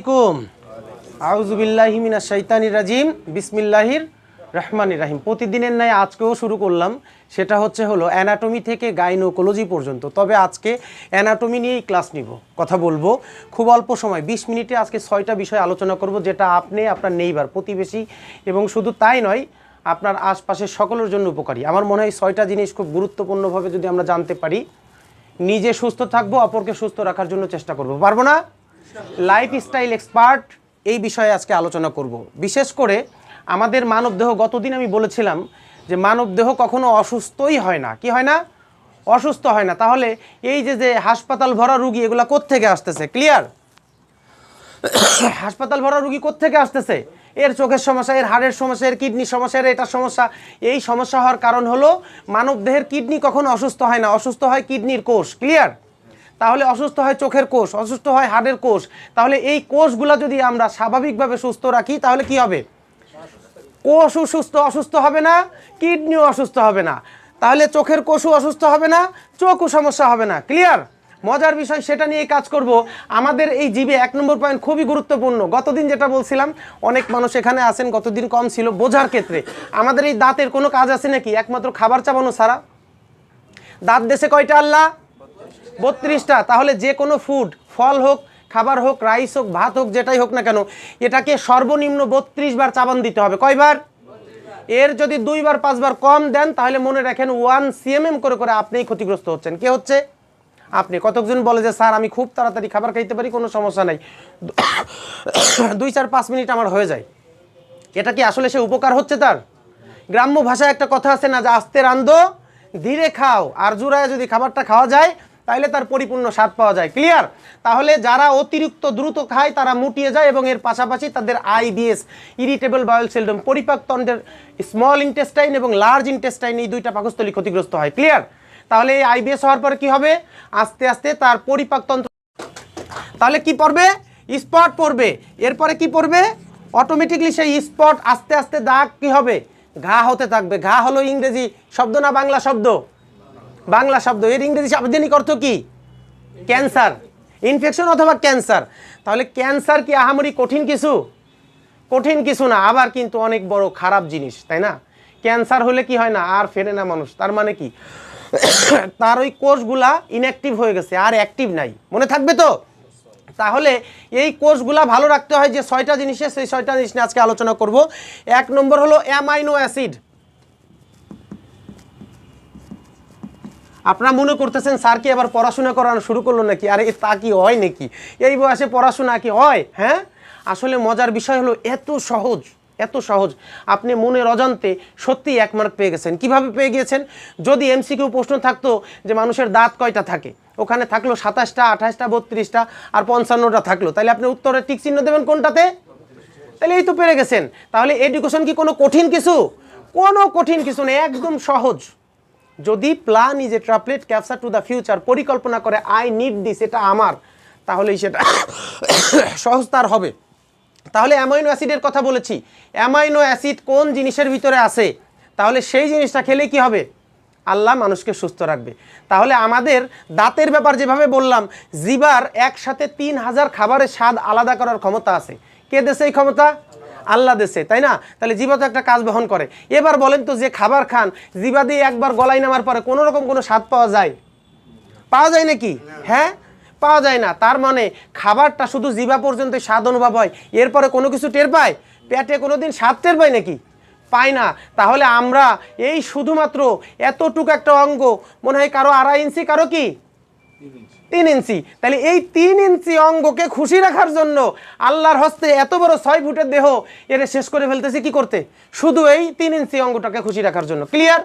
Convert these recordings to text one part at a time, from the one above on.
আলাইকুম। আউযুবিল্লাহি মিনাশ শাইতানির রাজিম। বিসমিল্লাহির রহমানির রহিম। প্রতিদিনের ন্যায় আজকেও শুরু করলাম, সেটা হলো অ্যানাটমি থেকে গাইনোকোলজি পর্যন্ত। তবে আজকে অ্যানাটমি নিয়েই ক্লাস নিব, কথা বলবো খুব অল্প সময় 20 মিনিটে। আজকে 6টা বিষয় আলোচনা করব, যেটা আপনি, আপনার নেইবার, প্রতিবেশী এবং শুধু তাই নয়, আপনার আশপাশের সকলের জন্য উপকারী। আমার মনে হয় 6টা জিনিস খুব গুরুত্বপূর্ণভাবে যদি আমরা জানতে পারি, নিজে সুস্থ থাকবো, অপরকে সুস্থ রাখার জন্য চেষ্টা করব। পারবো না? লাইফস্টাইল এক্সপার্ট এই বিষয়ে আজকে আলোচনা করব। বিশেষ করে আমাদের মানবদেহ, গতদিন আমি বলেছিলাম যে মানবদেহ কখনো অসুস্থই হয় না। কি হয় না? অসুস্থ হয় না। তাহলে এই যে হাসপাতাল ভরা রুগী, এগুলা কোত্থেকে আসতেছে? ক্লিয়ার? হাসপাতাল ভরা রুগী কোত্থেকে আসতেছে? এর চোখের সমস্যা, এর হাড়ের সমস্যা, এর কিডনির সমস্যা, এর এটা সমস্যা। এই সমস্যা হওয়ার কারণ হলো মানবদেহের কিডনি কখনো অসুস্থ হয় না, অসুস্থ হয় কিডনির কোষ। ক্লিয়ার? তাহলে অসুস্থ হয় চোখের কোষ, অসুস্থ হয় হাড়ের কোষ। তাহলে এই কোষগুলো যদি আমরা স্বাভাবিকভাবে সুস্থ রাখি, তাহলে কি হবে? কোষও অসুস্থ হবে না, কিডনিও অসুস্থ হবে না। তাহলে চোখের কোষও অসুস্থ হবে না, চোখও সমস্যা হবে না। ক্লিয়ার? মজার বিষয়, সেটা নিয়ে কাজ করব। আমাদের এই জিভে 1 নম্বর পয়েন্ট খুবই গুরুত্বপূর্ণ। গতদিন যেটা বলছিলাম, অনেক মানুষ এখানে আছেন, গতদিন কম ছিল বোঝার ক্ষেত্রে। আমাদের এই দাঁতের কোনো কাজ আছে নাকি? একমাত্র খাবার চাবানো ছাড়া। দাঁত দেশে কয়টা আল্লাহ? 32টা। তাহলে যে কোনো ফুড, ফল হোক, খাবার হোক, রাইস হোক, ভাত হোক, যেটাই হোক না কেন, এটাকে সর্বনিম্ন 32 বার চাবান দিতে হবে। কয়বার? এর যদি 2 বার 5 বার কম দেন, তাহলে মনে রাখেন 1 cmm করে করে আপনিই ক্ষতিগ্রস্ত হচ্ছেন। কে হচ্ছে? আপনি। কতজন বলে যে স্যার আমি খুব তাড়াতাড়ি খাবার খাইতে পারি, কোনো সমস্যা নাই, 2 4 5 মিনিট আমার হয়ে যায়। এটা কি আসলে সে উপকার হচ্ছে তার? গ্রাম্য ভাষায় একটা কথা আছে না, যে আস্তে রান্ধো ধীরে খাও, আর জুড়ায় যদি খাবারটা খাওয়া যায় তাহলে তার পরিপূর্ণ স্বাদ পাওয়া যায়। ক্লিয়ার? তাহলে যারা অতিরিক্ত দ্রুত খায় তারা মুটিয়ে যায়, এবং এর পাশাপাশি তাদের আইবিএস, ইরিটেবল বাউল সিনড্রোম, পরিপাকতন্ত্রের স্মল ইন্টেস্টাইন এবং লার্জ ইন্টেস্টাইন, এই 2টা পাকস্থলী ক্ষতিগ্রস্ত হয়। ক্লিয়ার? তাহলে এই আইবিএস হওয়ার পরে কি হবে? আস্তে আস্তে তার পরিপাকতন্ত্র, তাহলে কি পড়বে? স্পট পড়বে। এরপরে কি পড়বে? অটোমেটিকলি সেই স্পট আস্তে আস্তে দাগ কি হবে? ঘা হতে থাকবে। ঘা হলো ইংরেজি শব্দ না বাংলা শব্দ? বাংলা শব্দ। এর ইংরেজি শাব্দিক অর্থ কি? ক্যান্সার, ইনফেকশন অথবা ক্যান্সার। তাহলে ক্যান্সার কি আহামরি কঠিন কিছু? কঠিন কিছু না, আবার কিন্তু অনেক বড় খারাপ জিনিস, তাই না? ক্যান্সার হলে কি হয় না, আর ফেরে না মানুষ। তার মানে কি? তার ওই কোষগুলা ইনঅ্যাক্টিভ হয়ে গেছে, আর অ্যাক্টিভ নাই। মনে থাকবে তো? তাহলে এই কোষগুলা ভালো রাখতে হয় যে 6টা জিনিসে, সেই 6টা জিনিস নিয়ে আজকে আলোচনা করব। 1 নম্বর হলো অ্যামাইনো অ্যাসিড। আপনারা মনে করতেছেন স্যার কি আবার পড়াশোনা করানো শুরু করলো নাকি? আরে তা কি হয় নাকি? এই বয়সে পড়াশোনা কি হয়? হ্যাঁ, আসলে মজার বিষয় হলো এত সহজ, এত সহজ। আপনি মনের অজান্তে সত্যিই 1 মার্ক পেয়ে গেছেন। কিভাবে পেয়ে গিয়েছেন? যদি এমসিকিউ প্রশ্ন থাকতো যে মানুষের দাঁত কয়টা থাকে, ওখানে থাকলো 27টা, 28টা, 32টা আর 55টা থাকলো, তাহলে আপনি উত্তরে টিক চিহ্ন দেবেন কোনটাতে? তাহলে এই তো পেরে গেছেন। তাহলে এডুকেশন কি কোনো কঠিন কিছু? কোনো কঠিন কিছু নেই, একদম সহজ। যদি plan is a triplet capture to the future, পরিকল্পনা করে আই নিড দিস, এটা আমার, তাহলেই সেটা সহজতার হবে। তাহলে অ্যামাইনো অ্যাসিডের কথা বলেছি। অ্যামাইনো অ্যাসিড কোন জিনিসের ভিতরে আছে? তাহলে সেই জিনিসটা খেলে কি হবে? আল্লাহ মানুষকে সুস্থ রাখবে। তাহলে আমাদের দাঁতের ব্যাপার যেভাবে বললাম, জিবার একসাথে 3000 খাবারের স্বাদ আলাদা করার ক্ষমতা আছে। কে দেশে এই ক্ষমতা? আল্লাহ দেশে, তাই না? তাহলে জিবা তো একটা কাজ বহন করে। এবার বলেন তো, যে খাবার খান, জিবা দিয়ে একবার গলায় নামার পরে কোনো রকম কোনো স্বাদ পাওয়া যায়? পাওয়া যায় নাকি? হ্যাঁ, পাওয়া যায় না। তার মানে খাবারটা শুধু জিবা পর্যন্ত স্বাদ অনুভব হয়, এরপরে কোনো কিছু টের পায়? পেটে কোনোদিন স্বাদ টের পায় নাকি? পাই না। তাহলে আমরা এই শুধুমাত্র এতটুকু একটা অঙ্গ, মনে হয় কারো 2.5 ইঞ্চি, কারো কি 3 ইঞ্চি। তাহলে এই 3 ইঞ্চি অঙ্গকে খুশি রাখার জন্য আল্লাহর হস্তে এত বড় 6 ফুটের দেহ এর শেষ করে ফেলতেছি কি করতে? শুধু এই 3 ইঞ্চি অঙ্গটাকে খুশি রাখার জন্য। ক্লিয়ার?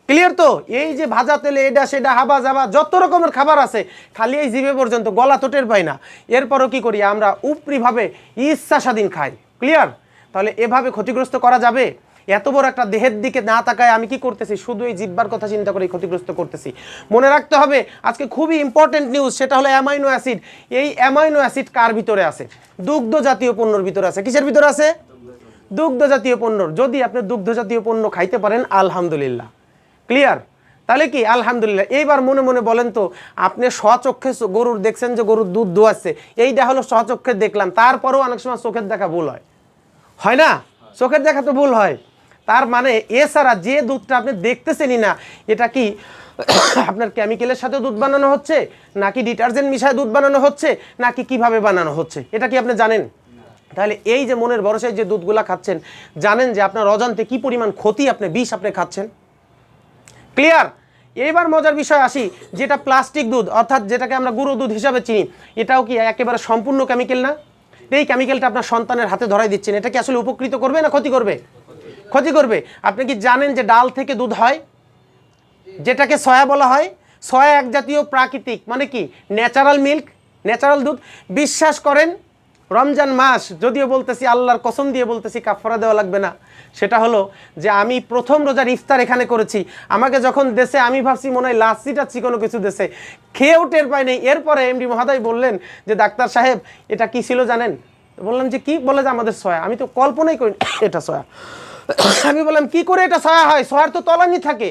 ক্লিয়ার তো? এই যে ভাজা তেলে এটা সেটা হাবা জাবা যত রকমের খাবার আছে, খালি এই জিভে পর্যন্ত, গলা তো টের পাই না। এরপরও কি করি আমরা? উপরিভাবে ইচ্ছা স্বাধীন খাই। ক্লিয়ার? তাহলে এভাবে ক্ষতিগ্রস্ত করা যাবে? এত বড় একটা দেহের দিকে না তাকায় আমি কি করতেছি? শুধু এই জিহ্বার কথা চিন্তা করে ক্ষতিগ্রস্ত করতেছি। মনে রাখতে হবে আজকে খুবই ইম্পর্টেন্ট নিউজ, সেটা হলো অ্যামাইনো অ্যাসিড। এই অ্যামাইনো অ্যাসিড কার ভিতরে আছে? দুগ্ধ জাতীয় পণ্যর ভিতরে আছে। কিসের ভিতরে আছে? দুগ্ধ জাতীয় পণ্যর। যদি আপনি দুগ্ধ জাতীয় পণ্য খাইতে পারেন, আলহামদুলিল্লাহ। ক্লিয়ার? তাহলে কি আলহামদুলিল্লাহ। এইবার মনে মনে বলেন তো, আপনি স্বচক্ষে গরুর দেখছেন যে গরুর দুধ দোয়াচ্ছে, এইটা হলো স্বচক্ষে দেখলাম, তারপরেও অনেক সময় চোখের দেখা ভুল হয় না? চোখের দেখা তো ভুল হয়। তার মানে এছাড়া যে দুধটা আপনি দেখতেছেনই না, এটা কি আপনার কেমিক্যালের সাথে দুধ বানানো হচ্ছে, নাকি ডিটারজেন্ট মিশায় দুধ বানানো হচ্ছে, নাকি কিভাবে বানানো হচ্ছে, এটা কি আপনি জানেন? তাহলে এই যে মনের ভরসায় যে দুধগুলা খাচ্ছেন, জানেন যে আপনার অজান্তে কি পরিমাণ ক্ষতি, আপনি বিষ আপনি খাচ্ছেন। ক্লিয়ার? এইবার মজার বিষয় আসি, যেটা প্লাস্টিক দুধ অর্থাৎ যেটাকে আমরা গুঁড়ো দুধ হিসাবে চিনি, এটাও কি একেবারে সম্পূর্ণ কেমিক্যাল না? এই কেমিক্যালটা আপনার সন্তানের হাতে ধরাই দিচ্ছেন, এটা কি আসলে উপকৃত করবে না ক্ষতি করবে? ক্ষতি করবে। আপনি কি জানেন যে ডাল থেকে দুধ হয়, যেটাকে সয়া বলা হয়? সয়া এক জাতীয় প্রাকৃতিক, মানে কি ন্যাচারাল মিল্ক, ন্যাচারাল দুধ। বিশ্বাস করেন, রমজান মাস, যদিও বলতেছি আল্লাহর কসম দিয়ে বলতেছি, কাফারা দেওয়া লাগবে না, সেটা হলো যে আমি প্রথম রোজার ইফতার এখানে করেছি। আমাকে যখন দেশে, আমি ভাবছি মনে হয় লাচ্ছি টাচ্ছি কোনো কিছু দেশে, খেয়েও টের পাই নেই। এরপরে এমডি মহোদয় বললেন যে ডাক্তার সাহেব এটা কি ছিল জানেন? বললাম যে কি? বলে যে আমাদের সয়া। আমি তো কল্পনাই করি এটা সয়া। আমি বললাম কি করে এটা সয়া হয়? সয়ার তো তলানি থাকে,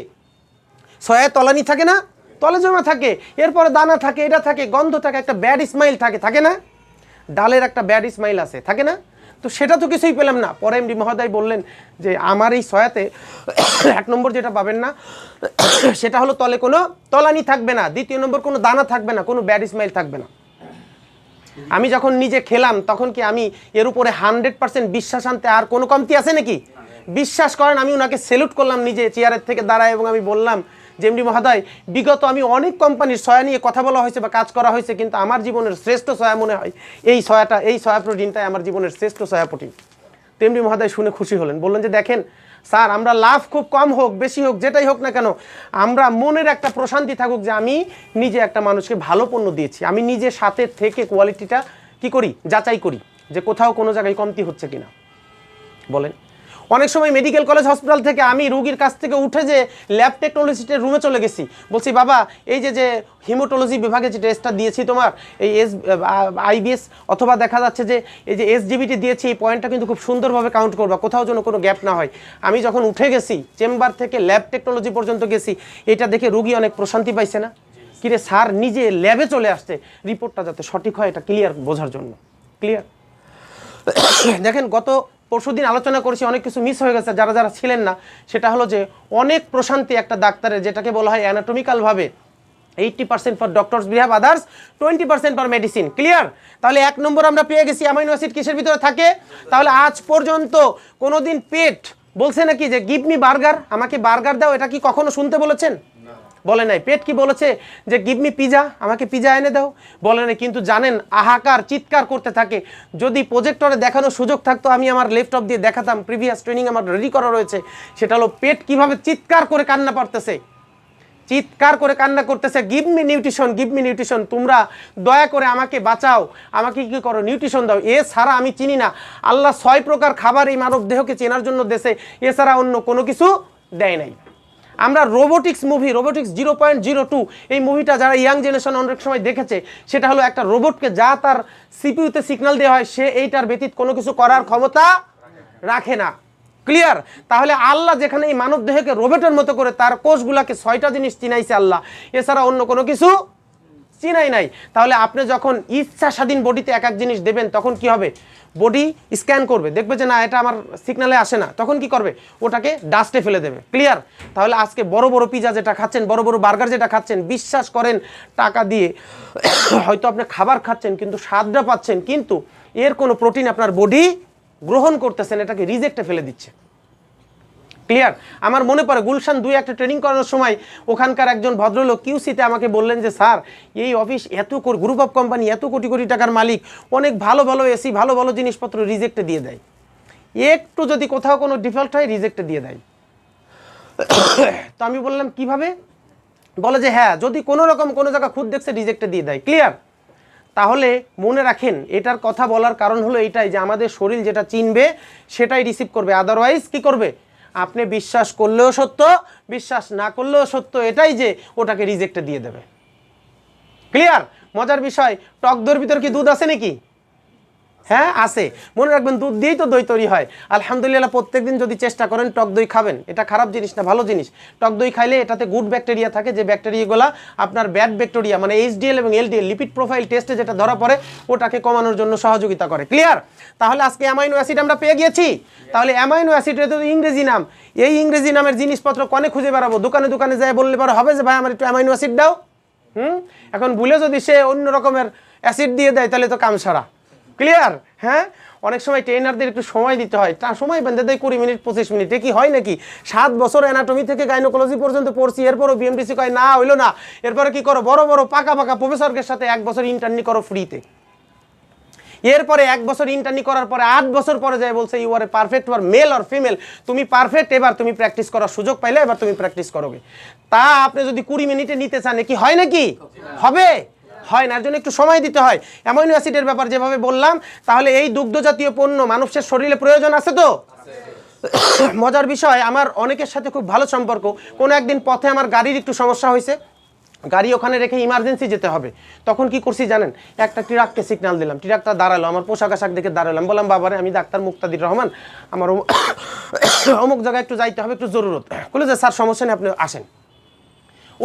সয়ায় তলানি থাকে না, তলে জমা থাকে, এরপরে দানা থাকে, এটা থাকে, গন্ধ থাকে, একটা ব্যাড স্মাইল থাকে, থাকে না? ডালের একটা ব্যাড স্মাইল আছে, থাকে না? তো সেটা তো কিছুই পেলাম না। পরে এমডি মহোদয় বললেন যে আমার এই সয়াতে 1 নম্বর যেটা পাবেন না সেটা হলো তলে কোনো তলানি থাকবে না, 2 নম্বর কোনো দানা থাকবে না, কোনো ব্যাড স্মাইল থাকবে না। আমি যখন নিজে খেলাম তখন কি আমি এর উপরে 100% বিশ্বাস আনতে আর কোনো কমতি আছে নাকি? বিশ্বাস করেন, আমি ওনাকে সেলুট করলাম নিজে চেয়ারের থেকে দাঁড়ায়, এবং আমি বললাম যে এমডি মহোদয়, বিগত আমি অনেক কোম্পানির সয়া নিয়ে কথা বলা হয়েছে বা কাজ করা হয়েছে, কিন্তু আমার জীবনের শ্রেষ্ঠ সয়া মনে হয় এই সয়াটা, এই সয়া প্রোটিনটাই আমার জীবনের শ্রেষ্ঠ সয়া প্রোটিন। তো এমডি মহোদয় শুনে খুশি হলেন, বললেন যে দেখেন স্যার, আমরা লাভ খুব কম হোক বেশি হোক যেটাই হোক না কেন, আমরা মনের একটা প্রশান্তি থাকুক যে আমি নিজে একটা মানুষকে ভালো পণ্য দিয়েছি, আমি নিজে সাথে থেকে কোয়ালিটিটা কি করি, যাচাই করি যে কোথাও কোনো জায়গায় কমতি হচ্ছে কিনা। বলেন, অনেক সময় মেডিকেল কলেজ হসপিটাল থেকে আমি রুগীর কাছ থেকে উঠে যে ল্যাব টেকনোলজিস্টের রুমে চলে গেছি, বলছি বাবা এই যে হিমোটোলজি বিভাগে যে টেস্টটা দিয়েছি তোমার, এই আইবিএস অথবা দেখা যাচ্ছে যে এই যে এসজিবিটি দিয়েছি, এই পয়েন্টটা কিন্তু খুব সুন্দরভাবে কাউন্ট করবা, কোথাও যেন কোনো গ্যাপ না হয়। আমি যখন উঠে গেছি চেম্বার থেকে ল্যাব টেকনোলজি পর্যন্ত গেছি, এটা দেখে রুগী অনেক প্রশান্তি পাইছে না? কিরে স্যার নিজে ল্যাবে চলে আসছে রিপোর্টটা যাতে সঠিক হয় এটা ক্লিয়ার বোঝার জন্য। ক্লিয়ার? দেখেন, গত পরশুদিন আলোচনা করেছি, অনেক কিছু মিস হয়ে গেছে যারা যারা ছিলেন না। সেটা হলো যে অনেক প্রশান্তি একটা ডাক্তারের, যেটাকে বলা হয় অ্যানাটমিক্যালভাবে 80% for doctors behave, others 20% for medicine. Clear? তাহলে 1 নম্বর আমরা পেয়ে গেছি, অ্যামাইনো অ্যাসিড কিসের ভিতরে থাকে? তাহলে আজ পর্যন্ত কোনোদিন পেট বলছে নাকি যে গিভ মি বার্গার, আমাকে বার্গার দাও? এটা কি কখনো শুনতে বলেছেন? বলে নাই। পেট কি বলেছে যে গিভ মি পিজা, আমাকে পিজা এনে দাও? বলে নাই। কিন্তু জানেন, হাহাকার চিৎকার করতে থাকে। যদি প্রজেক্টরে দেখানোর সুযোগ থাকতো আমি আমার ল্যাপটপ দিয়ে দেখাতাম, প্রিভিয়াস ট্রেনিং আমার রেডি করা রয়েছে। সেটা হলো পেট কিভাবে চিৎকার করে কান্না করতেছে, চিৎকার করে কান্না করতেছে, give me nutrition, give me nutrition, তোমরা দয়া করে আমাকে বাঁচাও, আমাকে কি করো, নিউট্রিশন দাও। এছাড়া আমি চিনি না, আল্লাহ 6 প্রকার খাবার এই মানব দেহকে চেনার জন্য দেশে, এছাড়া অন্য কোনো কিছু দেয় নাই। আমরা রোবোটিক্স মুভি, রোবোটিক্স 0.02, এই মুভিটা যারা ইয়াং জেনারেশন অনেক সময় দেখেছে, সেটা হলো একটা রোবটকে যা তার সিপিইউতে সিগন্যাল দেওয়া হয়, সে এইটার ব্যতীত কোনো কিছু করার ক্ষমতা রাখে না। ক্লিয়ার? তাহলে আল্লাহ যেখানে এই মানব দেহকে রোবটের মতো করে তার কোষগুলাকে 6টা জিনিস চিনাইছে আল্লাহ, এছাড়া অন্য কোনো কিছু চিনাই নাই। তাহলে আপনি যখন ইচ্ছা স্বাধীন বডিতে এক এক জিনিস দেবেন, তখন কি হবে? বডি স্ক্যান করবে, দেখবে যে না এটা আমার সিগনালে আসে না, তখন কি করবে? ওটাকে ডাস্টে ফেলে দেবে। ক্লিয়ার? তাহলে আজকে বড় বড় পিজা যেটা খাচ্ছেন, বড় বড় বার্গার যেটা খাচ্ছেন, বিশ্বাস করেন টাকা দিয়ে হয়তো আপনি খাবার খাচ্ছেন কিন্তু স্বাদটা পাচ্ছেন, কিন্তু এর কোনো প্রোটিন আপনার বডি গ্রহণ করতেছেন, এটাকে রিজেক্টে ফেলে দিচ্ছে। ক্লিয়ার? আমার মনে পড়ে গুলশান 2 একটা ট্রেনিং করানোর সময় ওখানকার একজন ভদ্রলোক কিউসিতে আমাকে বললেন যে স্যার, এই অফিস এত গ্রুপ অফ কোম্পানি, এত কোটি কোটি টাকার মালিক, অনেক ভালো ভালো এসি, ভালো ভালো জিনিসপত্র রিজেক্টে দিয়ে দেয়, একটু যদি কোথাও কোনো ডিফল্ট হয় রিজেক্টে দিয়ে দেয়। তো আমি বললাম কিভাবে? বলে যে হ্যাঁ, যদি কোনো রকম কোনো জায়গা খুদ দেখছে রিজেক্টে দিয়ে দেয়। ক্লিয়ার? তাহলে মনে রাখেন, এটার কথা বলার কারণ হলো এটাই যে আমাদের শরীর যেটা চিনবে সেটাই রিসিভ করবে, আদারওয়াইজ কি করবে? আপনি বিশ্বাস করলেও সত্য, বিশ্বাস না করলেও সত্য, এটাই যে ওটাকে রিজেক্টে দিয়ে দেবে। ক্লিয়ার? মজার বিষয়, টক দইয়ের ভিতর কি দুধ আছে নাকি? হ্যাঁ আছে, মনে রাখবেন দুধ দিয়েই তো দই তৈরি হয়। আলহামদুলিল্লাহ প্রত্যেকদিন যদি চেষ্টা করেন টক দই খাবেন, এটা খারাপ জিনিস না, ভালো জিনিস। টক দই খাইলে এটাতে গুড ব্যাকটেরিয়া থাকে, যে ব্যাকটেরিয়াগুলো আপনার ব্যাড ব্যাকটেরিয়া মানে এইচডিএল এবং এলডিএল লিপিড প্রোফাইল টেস্টে যেটা ধরা পড়ে ওটাকে কমানোর জন্য সহযোগিতা করে। ক্লিয়ার? তাহলে আজকে অ্যামাইনো অ্যাসিড আমরা পেয়ে গিয়েছি। তাহলে অ্যামাইনো অ্যাসিডের তো ইংরেজি নাম, এই ইংরেজি নামের জিনিসপত্র কনে খুঁজে বেড়াবো? দোকানে দোকানে যায় বললে পারে হবে যে ভাই আমার একটু অ্যামাইনো অ্যাসিড দাও। এখন ভুলে যদি সে অন্য রকমের অ্যাসিড দিয়ে দেয় তাহলে তো কাম সারা। ক্লিয়ার? হ্যাঁ, অনেক সময় ট্রেনারদের একটু সময় দিতে হয়, তা সময় বেঁধে দেয় 20 মিনিট 25 মিনিটে, কি হয় নাকি? 7 বছর অ্যানাটমি থেকে গাইনোকোলজি পর্যন্ত পড়ছি, এরপরও বিএমডিসি কয় না হইলো না, এরপরে কি করো, বড় বড় পাকা পাকা প্রফেসরদের সাথে 1 বছর ইন্টার্নি করো ফ্রিতে। এরপরে 1 বছর ইন্টার্নি করার পরে 8 বছর পরে যায় বলছে you are a perfect, or male আর ফিমেল, তুমি পারফেক্ট, এবার তুমি প্র্যাকটিস করার সুযোগ পাইলে এবার তুমি প্র্যাকটিস করোগে। তা আপনি যদি 20 মিনিটে নিতে চান কি হয় নাকি? হবে? হয় না, এর জন্য একটু সময় দিতে হয়। অ্যামাইনো অ্যাসিডের ব্যাপার যেভাবে বললাম, তাহলে এই দুগ্ধ জাতীয় পণ্য মানুষের শরীরে প্রয়োজন আছে তো? মজার বিষয়, আমার অনেকের সাথে খুব ভালো সম্পর্ক। কোনো একদিন পথে আমার গাড়ির একটু সমস্যা হয়েছে, গাড়ি ওখানে রেখে ইমার্জেন্সি যেতে হবে। তখন কি করছি জানেন? একটা ট্রাককে সিগন্যাল দিলাম, ট্রাকটা দাঁড়ালো, আমার পোশাক আশাক দেখে দাঁড়ালাম, বললাম বাবারে আমি ডাক্তার মুক্তাদির রহমান, আমার অমুক জায়গায় একটু যাইতে হবে, একটু জরুরত। বলে যে স্যার সমস্যা নেই, আপনি আসেন।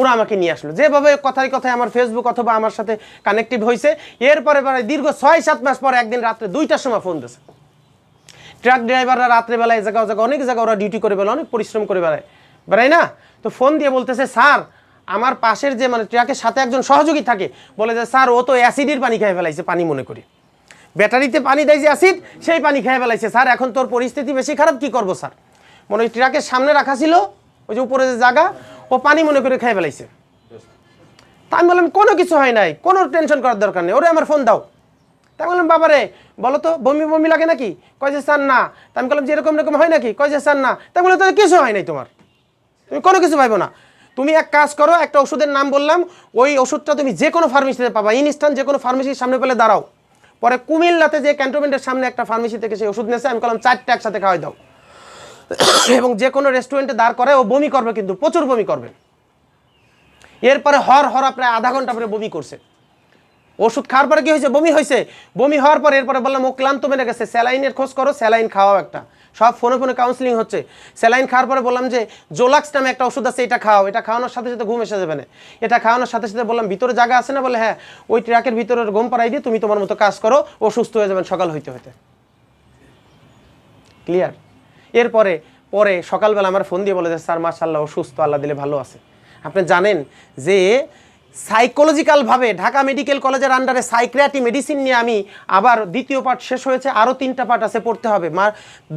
ওরা আমাকে নিয়ে আসলো, যেভাবে কথায় কথায় আমার ফেসবুক অথবা আমার সাথে কানেক্টিভ হয়েছে। এরপরে দীর্ঘ 6-7 মাস পরে একদিন রাত্রে 2টার সময় ফোন দিয়েছে। ট্রাক ড্রাইভাররা রাত্রেবেলায় এই জায়গা অনেক জায়গায় ওরা ডিউটি করে বেড়ায়, অনেক পরিশ্রম করে বেড়ায় না? তো ফোন দিয়ে বলতেছে স্যার আমার পাশের যে মানে ট্রাকের সাথে একজন সহযোগী থাকে, বলে যে স্যার ও তো অ্যাসিডের পানি খেয়ে ফেলাইছে, পানি মনে করি ব্যাটারিতে পানি দেয় যে অ্যাসিড, সেই পানি খেয়ে ফেলাইছে স্যার, এখন তোর পরিস্থিতি বেশি খারাপ, কি করবো স্যার? মনে ওই ট্রাকের সামনে রাখা ছিল ওই যে উপরে যে জায়গা, ও পানি মনে করে খেয়ে ফেলাইছে। তা আমি বললাম কোনো কিছু হয় নাই, কোনো টেনশন করার দরকার নেই, ওরে আমার ফোন দাও। তাই বললাম বাবারে বলো তো বমি বমি লাগে নাকি? কয় যে স্যার না। তা আমি বললাম যে এরকম এরকম হয় নাকি? কয় যে স্যার না। তাই বলে তো কিছু হয় নাই তোমার, তুমি কোনো কিছু পাইবো না। তুমি এক কাজ করো, একটা ওষুধের নাম বললাম, ওই ওষুধটা তুমি যে কোনো ফার্মেসিতে পাবা, ইনস্ট্যান্ট যে কোনো ফার্মেসির সামনে পেলে দাঁড়াও। পরে কুমিল্লাতে যে ক্যান্টনমেন্টের সামনে একটা ফার্মেসি থেকে সেই ওষুধ নিয়েছে, আমি বললাম 4টা একসাথে খাওয়াই দাও, এবং যে কোনো রেস্টুরেন্টে দাঁড় করে ও বমি করবে, কিন্তু প্রচুর বমি করবে। এরপরে হর প্রায় আধা ঘন্টা পরে বমি করছে। ওষুধ খাওয়ার পরে কি হয়েছে? বমি হয়েছে। বমি হওয়ার পরে এরপরে বললাম ও ক্লান্ত মেরে গেছে, স্যালাইনের খোঁজ করো, স্যালাইন খাওয়াও একটা, সব ফোনে ফোনে কাউন্সিলিং হচ্ছে। স্যালাইন খাওয়ার পরে বললাম যে জোলাক্স নামে একটা ওষুধ আছে, এটা খাও, এটা খাওয়ানোর সাথে সাথে ঘুম এসে যাবে না। এটা খাওয়ানোর সাথে সাথে বললাম ভিতরে জায়গা আছে না? বলে হ্যাঁ, ওই ট্রাকের ভিতরে ঘুম পাড়াই দিয়ে তুমি তোমার মতো কাজ করো, ও সুস্থ হয়ে যাবেন সকাল হইতে হইতে। ক্লিয়ার? এরপরে সকালবেলা আমার ফোন দিয়ে বলে যে স্যার মাশাআল্লাহ ও সুস্থ, আল্লাহ দিলে ভালো আছে। আপনি জানেন যে সাইকোলজিক্যালভাবে ঢাকা মেডিকেল কলেজের আন্ডারে সাইকিয়াট্রি মেডিসিন নিয়ে আমি আবার 2য় পার্ট শেষ হয়েছে, আরও 3টা পার্ট আছে পড়তে হবে।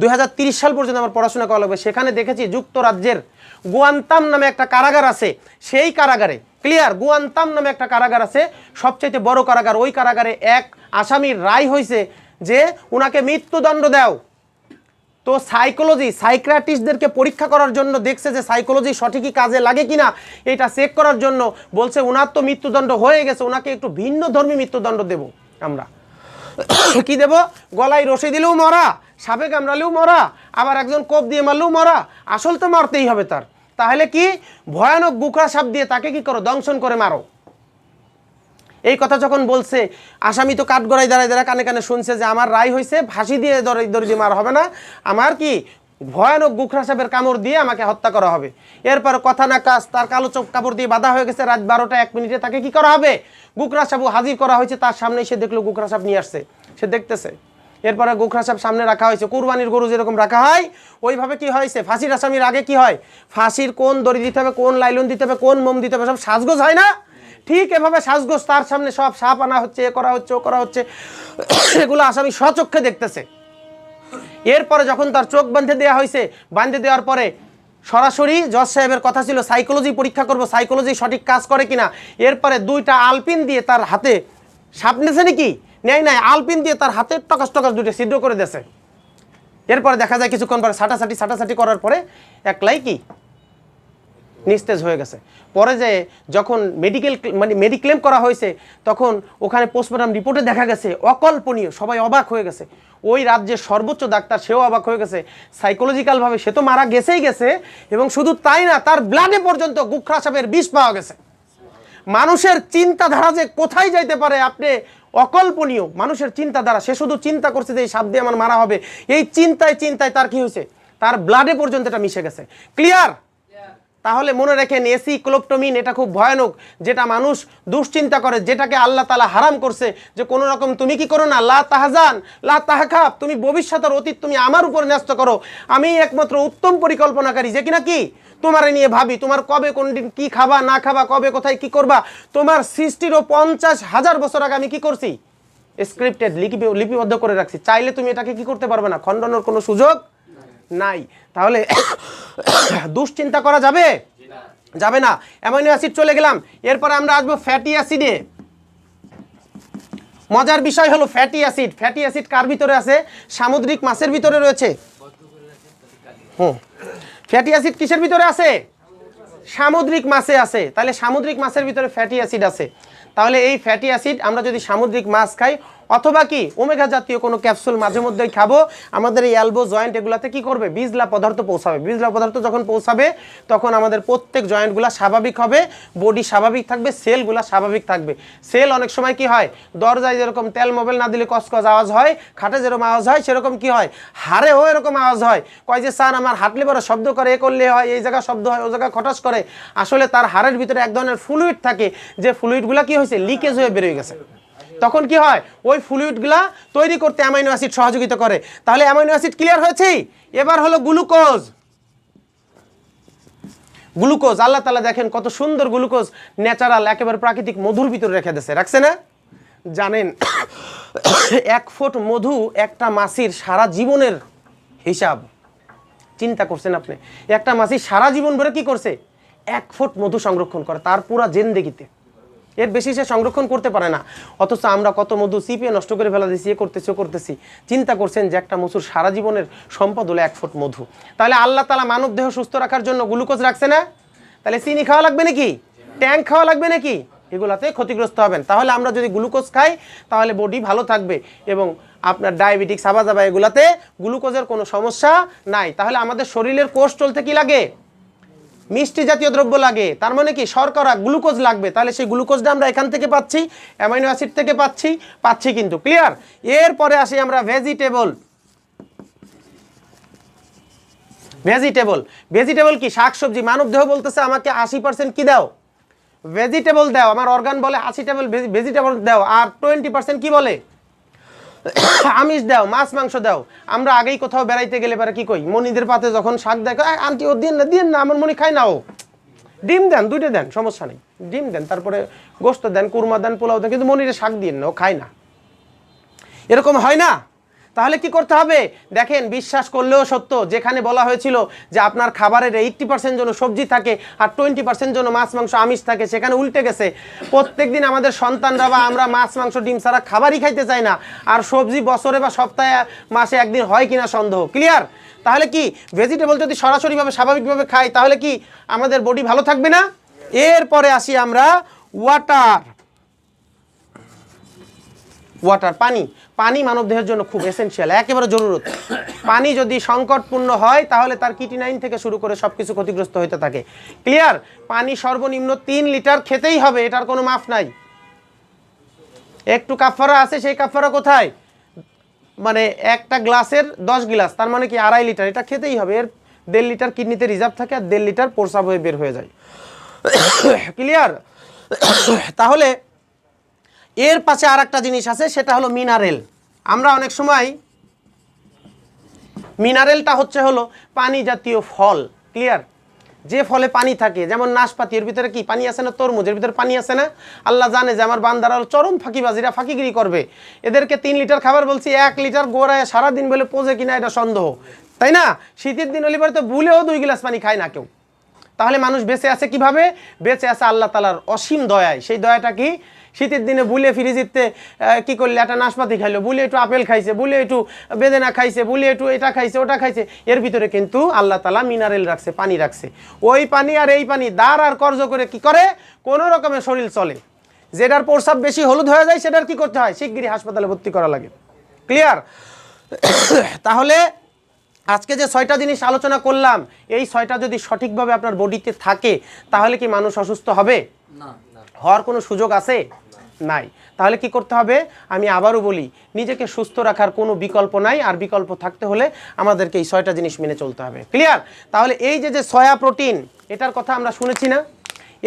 2030 সাল পর্যন্ত আমার পড়াশোনা করা লাগবে। সেখানে দেখেছি যুক্তরাজ্যের গুয়ান্তাম নামে একটা কারাগার আছে, সেই কারাগারে, ক্লিয়ার, গুয়ান্তাম নামে একটা কারাগার আছে, সবচাইতে বড় কারাগার। ওই কারাগারে এক আসামির রায় হয়েছে যে উনাকে মৃত্যুদণ্ড দাও। তো সাইকিয়াট্রিস্টদেরকে পরীক্ষা করার জন্য দেখছে যে সাইকোলজি সঠিকই কাজে লাগে কিনা, এটা চেক করার জন্য বলছে উনার তো মৃত্যুদণ্ড হয়ে গেছে, ওনাকে একটু ভিন্ন ধর্মী মৃত্যুদণ্ড দেব আমরা। কি দেব? গলায় রশি দিলেও মরা, সাপে কামড়ালেও মরা, আবার একজন কোপ দিয়ে মারলেও মরা, আসল তো মারতেই হবে তার। তাহলে কি ভয়ানক গুকরা সাপ দিয়ে তাকে কি করো? দংশন করে মারো। এই কথা যখন বলছে, আসামি তো কাঠগড়ায় দাঁড়ায় দাঁড়ায় কানে কানে শুনছে যে আমার রায় হয়েছে, ফাঁসি দিয়ে দড়ি দিয়ে মার হবে না, আমার কি ভয়ানক গুখরা সাপের কামড় দিয়ে আমাকে হত্যা করা হবে। এরপর কথা না কাজ, তার কালো চোখ কাপড় দিয়ে বাঁধা হয়ে গেছে। রাত 12টা 1 মিনিটে তাকে কি করা হবে? গুখরা সাপ হাজির করা হয়েছে তার সামনে। সে দেখলো গুখরা সাপ নিয়ে আসছে, সে দেখতেছে। এরপরে গুখরা সাপ সামনে রাখা হয়েছে, কুরবানির গরু যেরকম রাখা হয় ওইভাবে কি হয়েছে, ফাঁসির আসামির আগে কি হয়, ফাঁসির কোন দড়ি দিতে হবে, কোন লাইলন দিতে হবে, কোন মোম দিতে হবে, সব সাজগোজ হয় না? ঠিক এভাবে সাজগোজ তার সামনে সব সাপ আনা হচ্ছে, এ করা হচ্ছে, ও করা হচ্ছে, এগুলো আসামি স্বচক্ষে দেখতেছে। এরপরে যখন তার চোখ বাঁধে দেওয়া হয়েছে, বাঁধে দেওয়ার পরে সরাসরি জজ সাহেবের কথা ছিল সাইকোলজি পরীক্ষা করব, সাইকোলজি সঠিক কাজ করে কিনা। এরপরে 2টা আলপিন দিয়ে তার হাতে, সাপ নেছে নাকি? নেয় নাই, আলপিন দিয়ে তার হাতে টকাস টকাস 2টা ছিদ্র করে দিয়েছে। এরপরে দেখা যায় কিছুক্ষণ পরে ছাটাছাটি করার পরে একলাই কি নিস্তেজ হয়ে গেছে। পরে যে যখন মেডিক্লেম করা হয়েছে, তখন ওখানে পোস্টমর্টম রিপোর্টে দেখা গেছে অকল্পনীয়, সবাই অবাক হয়ে গেছে। ওই রাজ্যের সর্বোচ্চ ডাক্তার সেও অবাক হয়ে গেছে। সাইকোলজিক্যালভাবে সে তো মারা গেছেই গেছে, এবং শুধু তাই না, তার ব্লাডে পর্যন্ত গুখরা সাপের বিষ পাওয়া গেছে। মানুষের চিন্তাধারা যে কোথায় যাইতে পারে আপনি অকল্পনীয় মানুষের চিন্তাধারা। সে শুধু চিন্তা করছে যে এই সাপ দিয়ে আমার মারা হবে, এই চিন্তায় চিন্তায় তার কি হয়েছে, তার ব্লাডে পর্যন্ত এটা মিশে গেছে। ক্লিয়ার? তাহলে মনে রাখেন এসিক্লোপ্টোমিন এটা খুব ভয়ানক, যেটা মানুষ দুশ্চিন্তা করে, যেটাকে আল্লাহ তাআলা হারাম করছে, যে কোনো রকম তুমি কি করো না, লা তাহজান লা তাহকাফ, তুমি ভবিষ্যতের অতীত তুমি আমার উপর ন্যস্ত করো, আমি একমাত্র উত্তম পরিকল্পনাকারী, যে কিনা কি তোমারে নিয়ে ভাবি, তোমার কবে কোন দিন কি খাবা না খাবা, কবে কোথায় কি করবা, তোমার সৃষ্টিরও 50,000 বছর আগে আমি কি করছি, স্ক্রিপ্টেড লিপিবদ্ধ করে রাখছি। চাইলে তুমি এটাকে কি করতে পারবে না, খণ্ডনের কোনো সুযোগ নাই। তাহলে দুশ্চিন্তা করা যাবে? যাবে না। অ্যামাইনো অ্যাসিড চলে গেলাম, এরপরে আমরা আসবো ফ্যাটি অ্যাসিডে। মজার বিষয় হলো ফ্যাটি অ্যাসিড। ফ্যাটি অ্যাসিড কার ভিতরে আছে? সামুদ্রিক মাছের ভিতরে রয়েছে। ফ্যাটি অ্যাসিড কিসের ভিতরে আছে? সামুদ্রিক মাছে আছে। তাহলে সামুদ্রিক মাছের ভিতরে ফ্যাটি অ্যাসিড আছে। তাহলে এই ফ্যাটি অ্যাসিড আমরা যদি সামুদ্রিক মাছ খাই অথবা কি ওমেগা জাতীয় কোনো ক্যাপসুল মাঝে মধ্যেই খাবো, আমাদের এই এলবো জয়েন্ট এগুলাতে কি করবে, বিজলা পদার্থ পৌঁছাবে। বিজলা পদার্থ যখন পৌঁছাবে তখন আমাদের প্রত্যেক জয়েন্টগুলো স্বাভাবিক হবে, বডি স্বাভাবিক থাকবে, সেলগুলো স্বাভাবিক থাকবে। সেল অনেক সময় কি হয়, দরজায় যেরকম তেল মোবাইল না দিলে কসকস আওয়াজ হয়, খাটে যেরকম আওয়াজ হয়, সেরকম কি হয়, হাড়েও এরকম আওয়াজ হয়। কয় যে স্যার আমার হাঁটলে বড় শব্দ করে, এ করলে হয়, এই জায়গা শব্দ হয়, ও জায়গা খটাস করে। আসলে তার হাড়ের ভিতরে এক ধরনের ফ্লুইড থাকে, যে ফ্লুইডগুলো কি হয়েছে, লিকেজ হয়ে বেরিয়ে গেছে। তখন কি হয়, ওই ফ্লুইডগুলা তৈরি করতে অ্যামাইনো অ্যাসিড সহযোগিতা করে। তাহলে অ্যামাইনো অ্যাসিড ক্লিয়ার হয়েছে। এবার হলো গ্লুকোজ। গ্লুকোজ আল্লাহ তাআলা দেখেন কত সুন্দর গ্লুকোজ, ন্যাচারাল একেবারে প্রাকৃতিক মধুর ভিতরে রেখে দিয়েছে, রাখছে না? জানেন 1 ফুট মধু একটা মাছির সারা জীবনের হিসাব। চিন্তা করছেন আপনি, একটা মাছি সারা জীবন ধরে কি করছে, 1 ফুট মধু সংরক্ষণ করে তার পুরা জিন্দেগিতে। এর বেশি সে সংরক্ষণ করতে পারে না। অথচ আমরা কত মধু চিপিয়ে নষ্ট করে ফেলা দিচ্ছি, এ করতেছি। চিন্তা করছেন যে একটা মধুর সারা জীবনের সম্পদ হলো 1 ফুট মধু। তাহলে আল্লাহ তাআলা মানব দেহ সুস্থ রাখার জন্য গ্লুকোজ রাখছে না? তাহলে চিনি খাওয়া লাগবে নাকি, ট্যাঙ্ক খাওয়া লাগবে নাকি? এগুলাতে ক্ষতিগ্রস্ত হবেন। তাহলে আমরা যদি গ্লুকোজ খাই তাহলে বডি ভালো থাকবে এবং আপনার ডায়াবেটিস সাবাজাবা এগুলাতে গ্লুকোজের কোনো সমস্যা নাই। তাহলে আমাদের শরীরের কোষ চলতে কি লাগে, মিষ্টি জাতীয় দ্রব্য লাগে, তার মানে কি শর্করা গ্লুকোজ লাগবে। তাহলে সেই গ্লুকোজটা আমরা এখান থেকে পাচ্ছি, অ্যামাইনো অ্যাসিড থেকে পাচ্ছি কিন্তু। ক্লিয়ার? এরপরে আসি আমরা ভেজিটেবল কি, শাকসবজি। মানব দেহ বলতেছে আমাকে 80% কি দাও, ভেজিটেবল দাও। আমার অর্গান বলে 80% ভেজিটেবল দাও, আর 20% কি বলে, আমিষ দাও, মাছ মাংস দাও। আমরা আগেই কোথাও বেড়াইতে গেলে পারে কি কই, মনিদের পাতে যখন শাক দেখো, আন্টি ও দিন না আমার মনি খায় না, ও ডিম দেন, 2টা দেন, সমস্যা নেই, ডিম দেন, তারপরে গোস্ত দেন, কুরমা দেন, পোলাও দেন, কিন্তু মনিরে শাক দিন না, ও খায় না। এরকম হয় না? তাহলে কি করতে হবে দেখেন, বিশ্বাস করলেও সত্য, যেখানে বলা হয়েছিল যে আপনার খাবারের 80% জন্য সবজি থাকে আর 20% জন্য মাছ মাংস আমিষ থাকে, সেখানে উল্টে গেছে। প্রত্যেকদিন আমাদের সন্তানরা বা আমরা মাছ মাংস ডিম ছাড়া খাবারই খাইতে চাই না, আর সবজি বছরে বা সপ্তাহে মাসে একদিন হয় কিনা সন্দেহ। ক্লিয়ার? তাহলে কি ভেজিটেবল যদি সরাসরিভাবে স্বাভাবিকভাবে খাই তাহলে কি আমাদের বডি ভালো থাকবে না? এরপরে আসি আমরা ওয়াটার, পানি মানব দেহের জন্য খুব এসেনশিয়াল, একেবারে জরুরত। পানি যদি সংকটপূর্ণ হয় তাহলে তার কিডনি থেকে শুরু করে সবকিছু ক্ষতিগ্রস্ত হতে থাকে। ক্লিয়ার? পানি সর্বনিম্ন 3 লিটার খেতেই হবে, এটার কোনো মাফ নাই। একটু কাফারা আছে, সেই কাফারা কোথায়, মানে একটা গ্লাসের 10 গ্লাস, তার মানে কি 2.5 লিটার, এটা খেতেই হবে। এর 1.5 লিটার কিডনিতে রিজার্ভ থাকে আর 1.5 লিটার প্রস্রাব হয়ে বের হয়ে যায়। ক্লিয়ার? তাহলে এর পাশে আর একটা জিনিস আছে, সেটা হলো মিনারেল। আমরা অনেক সময় মিনারেলটা হলো পানি জাতীয় ফল। ক্লিয়ার? যে ফলে পানি থাকে, যেমন নাশপাতি, এর ভিতরে কি পানি আছে না, তরমুজের ভিতরে পানি আছে না। আল্লাহ জানে যে আমার বান্দারা চরম ফাঁকিবাজিরা ফাঁকিগিরি করবে, এদেরকে 3 লিটার খাবার বলছি, 1 লিটার গোড়ায় সারাদিন বলে পোজে কিনা এটা সন্দেহ, তাই না? শীতের দিন হলে পরে তো ভুলেও 2 গ্লাস পানি খায় না কেউ। তাহলে মানুষ বেঁচে আছে কিভাবে? বেঁচে আছে আল্লাহ তাআলার অসীম দয়ায়। সেই দয়াটা কি, শীতের দিনে বুলে ফ্রিজিতে কি করলে একটা নাশপাতি খাইলো, বুলে একটু আপেল খাইছে, বুলে একটু বেদেনা খাইছে, বুলে একটু এটা খাইছে ওটা খাইছে, এর ভিতরে কিন্তু আল্লাহ তাআলা মিনারেল রাখছে, পানি রাখছে। ওই পানি আর এই পানি দাঁড় আর কর্জ করে কি করে, কোনো রকমের শরীর চলে। যেটার প্রস্রাব বেশি হলুদ হয়ে যায় সেটার কি করতে হয়, শিগগিরই হাসপাতালে ভর্তি করা লাগে। ক্লিয়ার? তাহলে আজকে যে 6টা জিনিস আলোচনা করলাম, এই 6টা যদি সঠিকভাবে আপনার বডিতে থাকে তাহলে কি মানুষ অসুস্থ হবে? না, হওয়ার কোনো সুযোগ আছে? নাই। তাহলে কি করতে হবে? আমি আবারও বলি, নিজেকে সুস্থ রাখার কোনো বিকল্প নাই, আর বিকল্প থাকতে হলে আমাদেরকে এই 6টা জিনিস মেনে চলতে হবে। ক্লিয়ার? তাহলে এই যে সয়া প্রোটিন, এটার কথা আমরা শুনেছি না?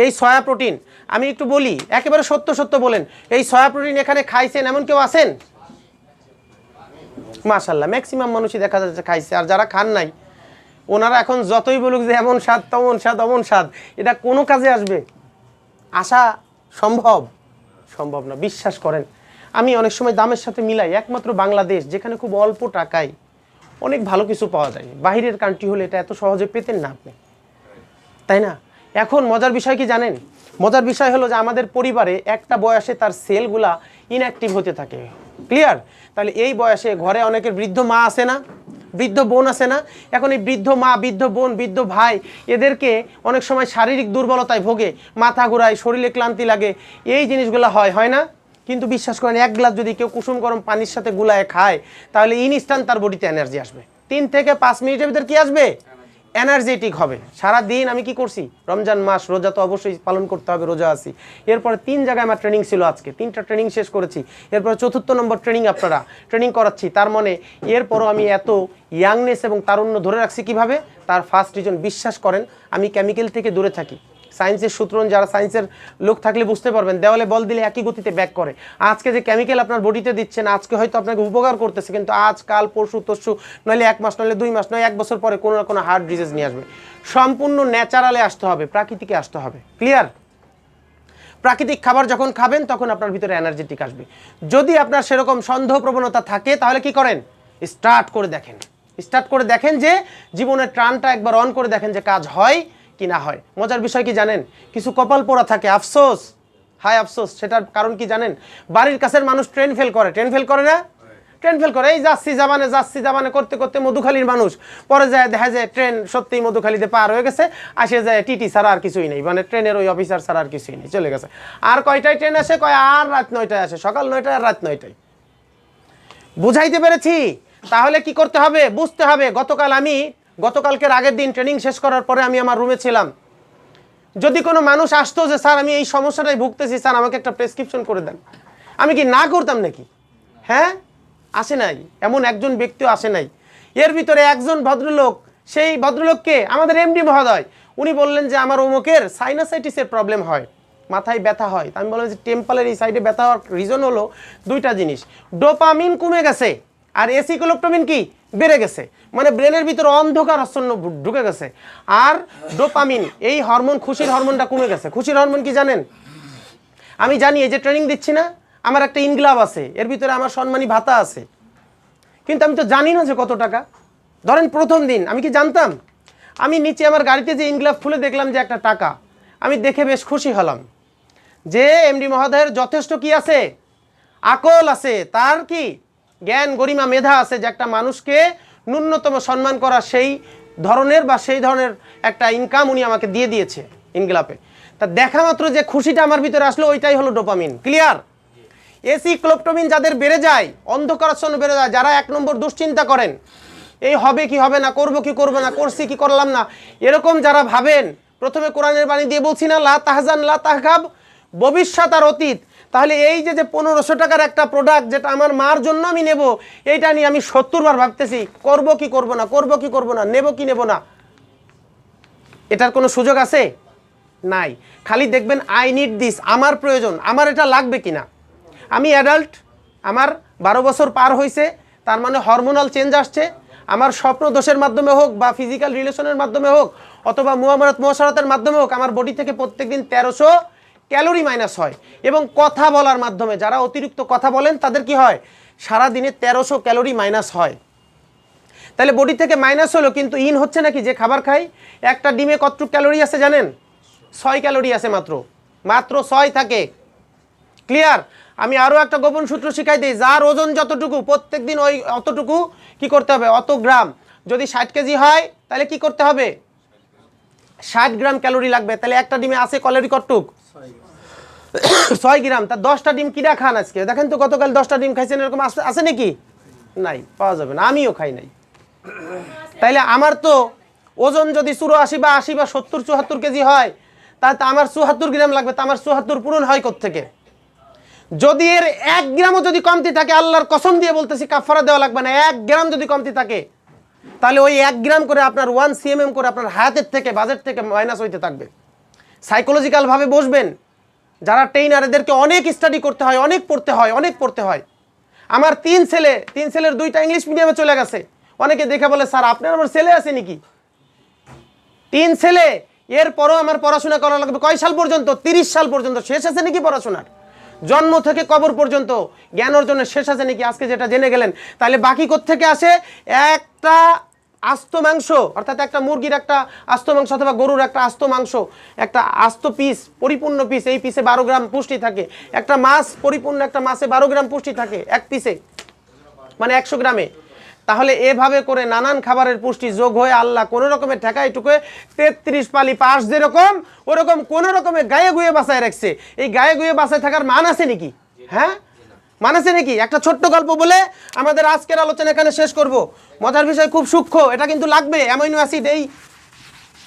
এই সয়া প্রোটিন আমি একটু বলি, একেবারে সত্য সত্য বলেন, এই সয়া প্রোটিন এখানে খাইছেন এমন কেউ আছেন? মাশাআল্লাহ, ম্যাক্সিমাম মানুষই দেখা যাচ্ছে খাইছে। আর যারা খান নাই, ওনারা এখন যতই বলুক যে এমন স্বাদ তেমন স্বাদ অমন স্বাদ, এটা কোনো কাজে আসবে? আসা সম্ভব? সম্ভব না। বিশ্বাস করেন, আমি অনেক সময় দামের সাথে মিলাই, একমাত্র বাংলাদেশ যেখানে খুব অল্প টাকায় অনেক ভালো কিছু পাওয়া যায়। বাইরের কান্ট্রি হলে এটা এত সহজে পেতেন না আপনি, তাই না? এখন মজার বিষয় কি জানেন? মজার বিষয় হলো যে আমাদের পরিবারে একটা বয়সে তার সেলগুলা ইনঅ্যাক্টিভ হতে থাকে। ক্লিয়ার? তাহলে এই বয়সে ঘরে অনেকের বৃদ্ধ মা আছে না, বৃদ্ধ বোন আছে না? এখন এই বৃদ্ধ মা, বৃদ্ধ বোন, বৃদ্ধ ভাই, এদেরকে অনেক সময় শারীরিক দুর্বলতায় ভোগে, মাথা ঘোরায়, শরীরে ক্লান্তি লাগে, এই জিনিসগুলো হয় না? কিন্তু বিশ্বাস করেন, এক গ্লাস যদি কেউ কুসুম গরম পানির সাথে গুলায় খায়, তাহলে ইনস্ট্যান্ট তার বডিতে এনার্জি আসবে। 3 থেকে 5 মিনিটের ভিতর কি আসবে? এনার্জেটিক হবে। সারা দিন আমি কি করছি? রমজান মাস, রোজা তো অবশ্যই পালন করতে হবে, রোজা আছি। এরপরে 3 জায়গায় আমার ট্রেনিং ছিল, আজকে 3টা ট্রেনিং শেষ করেছি। এরপরে 4র্থ নম্বর ট্রেনিং আপনারা ট্রেনিং করাচ্ছি। তার মানে এরপরও আমি এত ইয়াংনেস এবং তারুণ্য ধরে রাখছি কিভাবে? তার ফার্স্ট রিজন, বিশ্বাস করেন, আমি কেমিক্যাল থেকে দূরে থাকি। সায়েন্সের সূত্র, যারা সায়েন্সের লোক থাকলে বুঝতে পারবেন, দেওয়ালে বল দিলে একই গতিতে ব্যাক করে। আজকে যে কেমিক্যাল আপনার বডিতে দিচ্ছেন, আজকে হয়তো আপনাকে উপকার করতেছে, কিন্তু আজ কাল পরশু তরশু, নইলে 1 মাস, নইলে 2 মাস, নয় 1 বছর পরে কোনো না কোনো হার্ট ডিজিজ নিয়ে আসবে। সম্পূর্ণ ন্যাচারালে আসতে হবে, প্রাকৃতিকে আসতে হবে। ক্লিয়ার? প্রাকৃতিক খাবার যখন খাবেন তখন আপনার ভিতরে এনার্জেটিক আসবে। যদি আপনার সেরকম সন্দেহ প্রবণতা থাকে, তাহলে কি করেন? স্টার্ট করে দেখেন যে জীবনের ট্রানটা একবার অন করে দেখেন যে কাজ হয় কি না হয়। মজার বিষয় কি জানেন? কিছু কপাল পোড়া থাকে, আফসোস, হায় আফসোস। সেটার কারণ কি জানেন? বাড়ির কাছের মানুষ ট্রেন ফেল করে না? ট্রেন ফেল করে, এই যাচ্ছি জাবানে করতে করতে মধুখালীর মানুষ পরে যায় দেখা যায় ট্রেন সত্যিই মধুখালীতে পার হয়ে গেছে, আসে যায় টিটি ছাড়া আর কিছুই নেই, মানে ট্রেনের ওই অফিসার ছাড়া আর কিছুই নেই, চলে গেছে। আর কয়টায় ট্রেন আসে? কয় আর রাত 9টায় আসে, সকাল 9টায় আর রাত 9টায়। বুঝাইতে পেরেছি? তাহলে কি করতে হবে? বুঝতে হবে। গতকালকের আগের দিন ট্রেনিং শেষ করার পরে আমি আমার রুমে ছিলাম। যদি কোনো মানুষ আসতো যে স্যার আমি এই সমস্যাটাই ভুগতেছি, স্যার আমাকে একটা প্রেসক্রিপশন করে দেন, আমি কি না করতাম নাকি? হ্যাঁ, আসে নাই, এমন একজন ব্যক্তিও আসে নাই। এর ভিতরে একজন ভদ্রলোক, সেই ভদ্রলোককে আমাদের এমডি মহোদয়, উনি বললেন যে আমার অমুকের সাইনাসাইটিসের প্রবলেম হয়, মাথায় ব্যথা হয়। আমি বললাম যে টেম্পলের এই সাইডে ব্যথা হওয়ার রিজন হলো 2টা জিনিস, ডোপামিন কমে গেছে আর এসিক্লোপ্টোমিন কি বেড়ে গেছে, মানে ব্রেনের ভিতরে অন্ধকার আচ্ছন্ন ঢুকে গেছে। আর ডোপামিন এই হরমোন, খুশির হরমোনটা কমে গেছে। খুশির হরমোন কি জানেন? আমি জানি, এই যে ট্রেনিং দিচ্ছি না, আমার একটা ইনগ্লাভ আছে, এর ভিতরে আমার সম্মানী ভাতা আছে, কিন্তু আমি তো জানি না যে কত টাকা। ধরেন প্রথম দিন আমি কি জানতাম? আমি নিচে আমার গাড়িতে যে ইনগ্লাভ খুলে দেখলাম যে একটা টাকা, আমি দেখে বেশ খুশি হলাম যে এমডি মহোদয়ের যথেষ্ট কি আছে? আকল আছে, তার কি জ্ঞান গরিমা মেধা আছে, যে একটা মানুষকে ন্যূনতম সম্মান করা সেই ধরনের বা সেই ধরনের একটা ইনকাম উনি আমাকে দিয়ে দিয়েছে ইনগ্লাভে। তা দেখা মাত্র যে খুশিটা আমার ভিতরে আসলো, ওইটাই হলো ডোপামিন। ক্লিয়ার? এসিক্লোপ্টোমিন যাদের বেড়ে যায়, অন্ধকারাচ্ছন্ন বেড়ে যায়, যারা 1 নম্বর দুশ্চিন্তা করেন, এই হবে কি হবে না, করব কি করব না, করছি কি করলাম না, এরকম যারা ভাবেন, প্রথমে কোরআনের বাণী দিয়ে বলছি না, লা তাহজান লা তাহকাব, ভবিষ্যৎ আর অতীত। তাহলে এই যে 1500 টাকার একটা প্রোডাক্ট, যেটা আমার মার জন্য আমি নেব, এইটা নিয়ে আমি 70 বার ভাবতেছি করব কি করব না, করব কি করব না, নেব কি নেব না, এটার কোনো সুযোগ আছে? নাই। খালি দেখবেন আই নিড দিস, আমার প্রয়োজন, আমার এটা লাগবে কিনা। আমি অ্যাডাল্ট, আমার 12 বছর পার হয়েছে, তার মানে হরমোনাল চেঞ্জ আসছে। আমার স্বপ্ন দোষের মাধ্যমে হোক বা ফিজিক্যাল রিলেশনের মাধ্যমে হোক অথবা মুআমারাত মুআশারাতের মাধ্যমে হোক, আমার বডি থেকে প্রত্যেকদিন 1300 ক্যালোরি মাইনাস হয়। এবং কথা বলার মাধ্যমে, যারা অতিরিক্ত কথা বলেন তাদের কি হয়? সারাদিনে 1300 ক্যালোরি মাইনাস হয়। তাহলে বডি থেকে মাইনাস হলো, কিন্তু ইন হচ্ছে নাকি? যে খাবার খাই, একটা ডিমে কতটুকু ক্যালোরি আছে জানেন? 6 ক্যালোরি আছে, মাত্র 6 থাকে। ক্লিয়ার? আমি আরও একটা গোপন সূত্র শিখাই দিই, যার ওজন যতটুকু প্রত্যেক দিন ওই অতটুকু কি করতে হবে? অত গ্রাম। যদি 60 কেজি হয় তাহলে কি করতে হবে? 60 গ্রাম ক্যালোরি লাগবে। তাহলে একটা ডিমে আছে ক্যালোরি কতটুক? 6 গ্রাম। তা 10টা ডিম কিনা খান আজকে? দেখেন তো গতকাল 10টা ডিম খাইছেন, এরকম আছে নাকি? নাই, পাওয়া যাবে না, আমিও খাই নাই। তাইলে আমার তো ওজন যদি 84 বা 80 বা 70 74 কেজি হয়, তাহলে আমার 74 গ্রাম লাগবে। তা আমার 74 পূরণ হয় কোত্থেকে? যদি এর 1 গ্রামও যদি কমতি থাকে, আল্লাহর কসম দিয়ে বলতেছি কাফারা দেওয়া লাগবে না, 1 গ্রাম যদি কমতি থাকে তাহলে ওই 1 গ্রাম করে আপনার 1 CMM করে আপনার হায়াতের থেকে, বাজেট থেকে মাইনাস হইতে থাকবে। সাইকোলজিক্যালভাবে বসবেন। যারা ট্রেনার এদেরকে অনেক স্টাডি করতে হয়, অনেক পড়তে হয়। আমার 3 ছেলের 2টা ইংলিশ মিডিয়ামে চলে গেছে। অনেকে দেখে বলে স্যার আপনার আমার ছেলে আছে নাকি? 3 ছেলে, এরপরও আমার পড়াশোনা করা লাগবে কয় সাল পর্যন্ত? 30 সাল পর্যন্ত। শেষ আছে নাকি পড়াশোনার? জন্ম থেকে কবর পর্যন্ত জ্ঞান অর্জনের শেষ আছে নাকি? আজকে যেটা জেনে গেলেন, তাহলে বাকি কোত্থেকে আসে? একটা আস্ত মাংস, অর্থাৎ একটা মুরগির একটা আস্ত মাংস অথবা গরুর একটা আস্ত মাংস, একটা আস্ত পিস, পরিপূর্ণ পিস, এই পিসে 12 গ্রাম পুষ্টি থাকে। একটা মাছ, পরিপূর্ণ একটা মাছে 12 গ্রাম পুষ্টি থাকে এক পিসে, মানে 100 গ্রামে। তাহলে এভাবে করে নানান খাবারের পুষ্টি যোগ হয়ে আল্লাহ কোনো রকমের ঠেকায় টুকে 33 পালি পাশ যেরকম ওরকম কোনো রকমের গায়ে গুয়ে বাঁচায় রাখছে। এই গায়ে গুয়ে বাঁচায় থাকার মান আছে নাকি? হ্যাঁ, মান আছে নাকি? একটা ছোট্ট গল্প বলে আমাদের আজকের আলোচনা এখানে শেষ করব। মজার বিষয় খুব সূক্ষ্ম, এটা কিন্তু লাগবে, অ্যামাইনো অ্যাসিড এই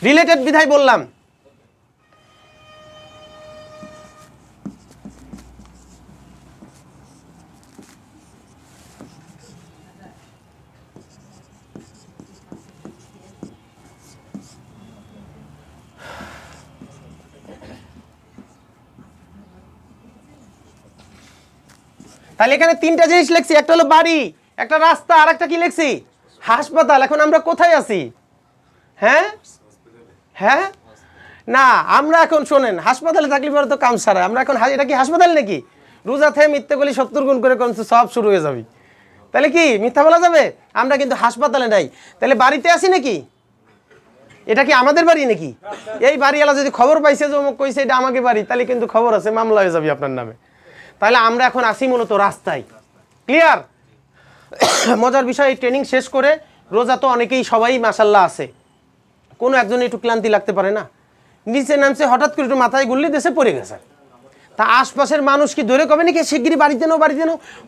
রিলেটেড বিধায় বললাম। তাহলে এখানে 3টা জিনিস লিখছি, একটা হলো বাড়ি, একটা রাস্তা, আর একটা কি লিখছি? হাসপাতাল। এখন আমরা কোথায় আছি? হ্যাঁ হ্যাঁ না, আমরা এখন শোনেন, হাসপাতালে থাকলে পরে তো কাম সারা। আমরা এখন এটা কি হাসপাতাল নাকি? রোজা থেকে মিথ্যে করলে 70 গুণ করে সব শুরু হয়ে যাবে। তাহলে কি মিথ্যা বলা যাবে? আমরা কিন্তু হাসপাতালে নাই। তাহলে বাড়িতে আছি নাকি? এটা কি আমাদের বাড়ি নাকি? এই বাড়িওয়ালা যদি খবর পাইছে যে অমুক কইছে এটা আমাকে বাড়ি, তাহলে কিন্তু খবর আছে, মামলা হয়ে যাবে আপনার নামে। তাহলে আমরা এখন আসি মূলত রাস্তায়। ক্লিয়ার? মজার বিষয়, ট্রেনিং শেষ করে রোজা তো অনেকেই সবাই মাশাল্লাহ আছে, কোনো একজন একটু ক্লান্তি লাগতে পারে না? নিচে নামছে, হঠাৎ করে একটু মাথায় গুললি দেশে পড়ে গেছে। তা আশপাশের মানুষ কি ধরে কবে নাকি শিগগিরই বাড়িতে নাও,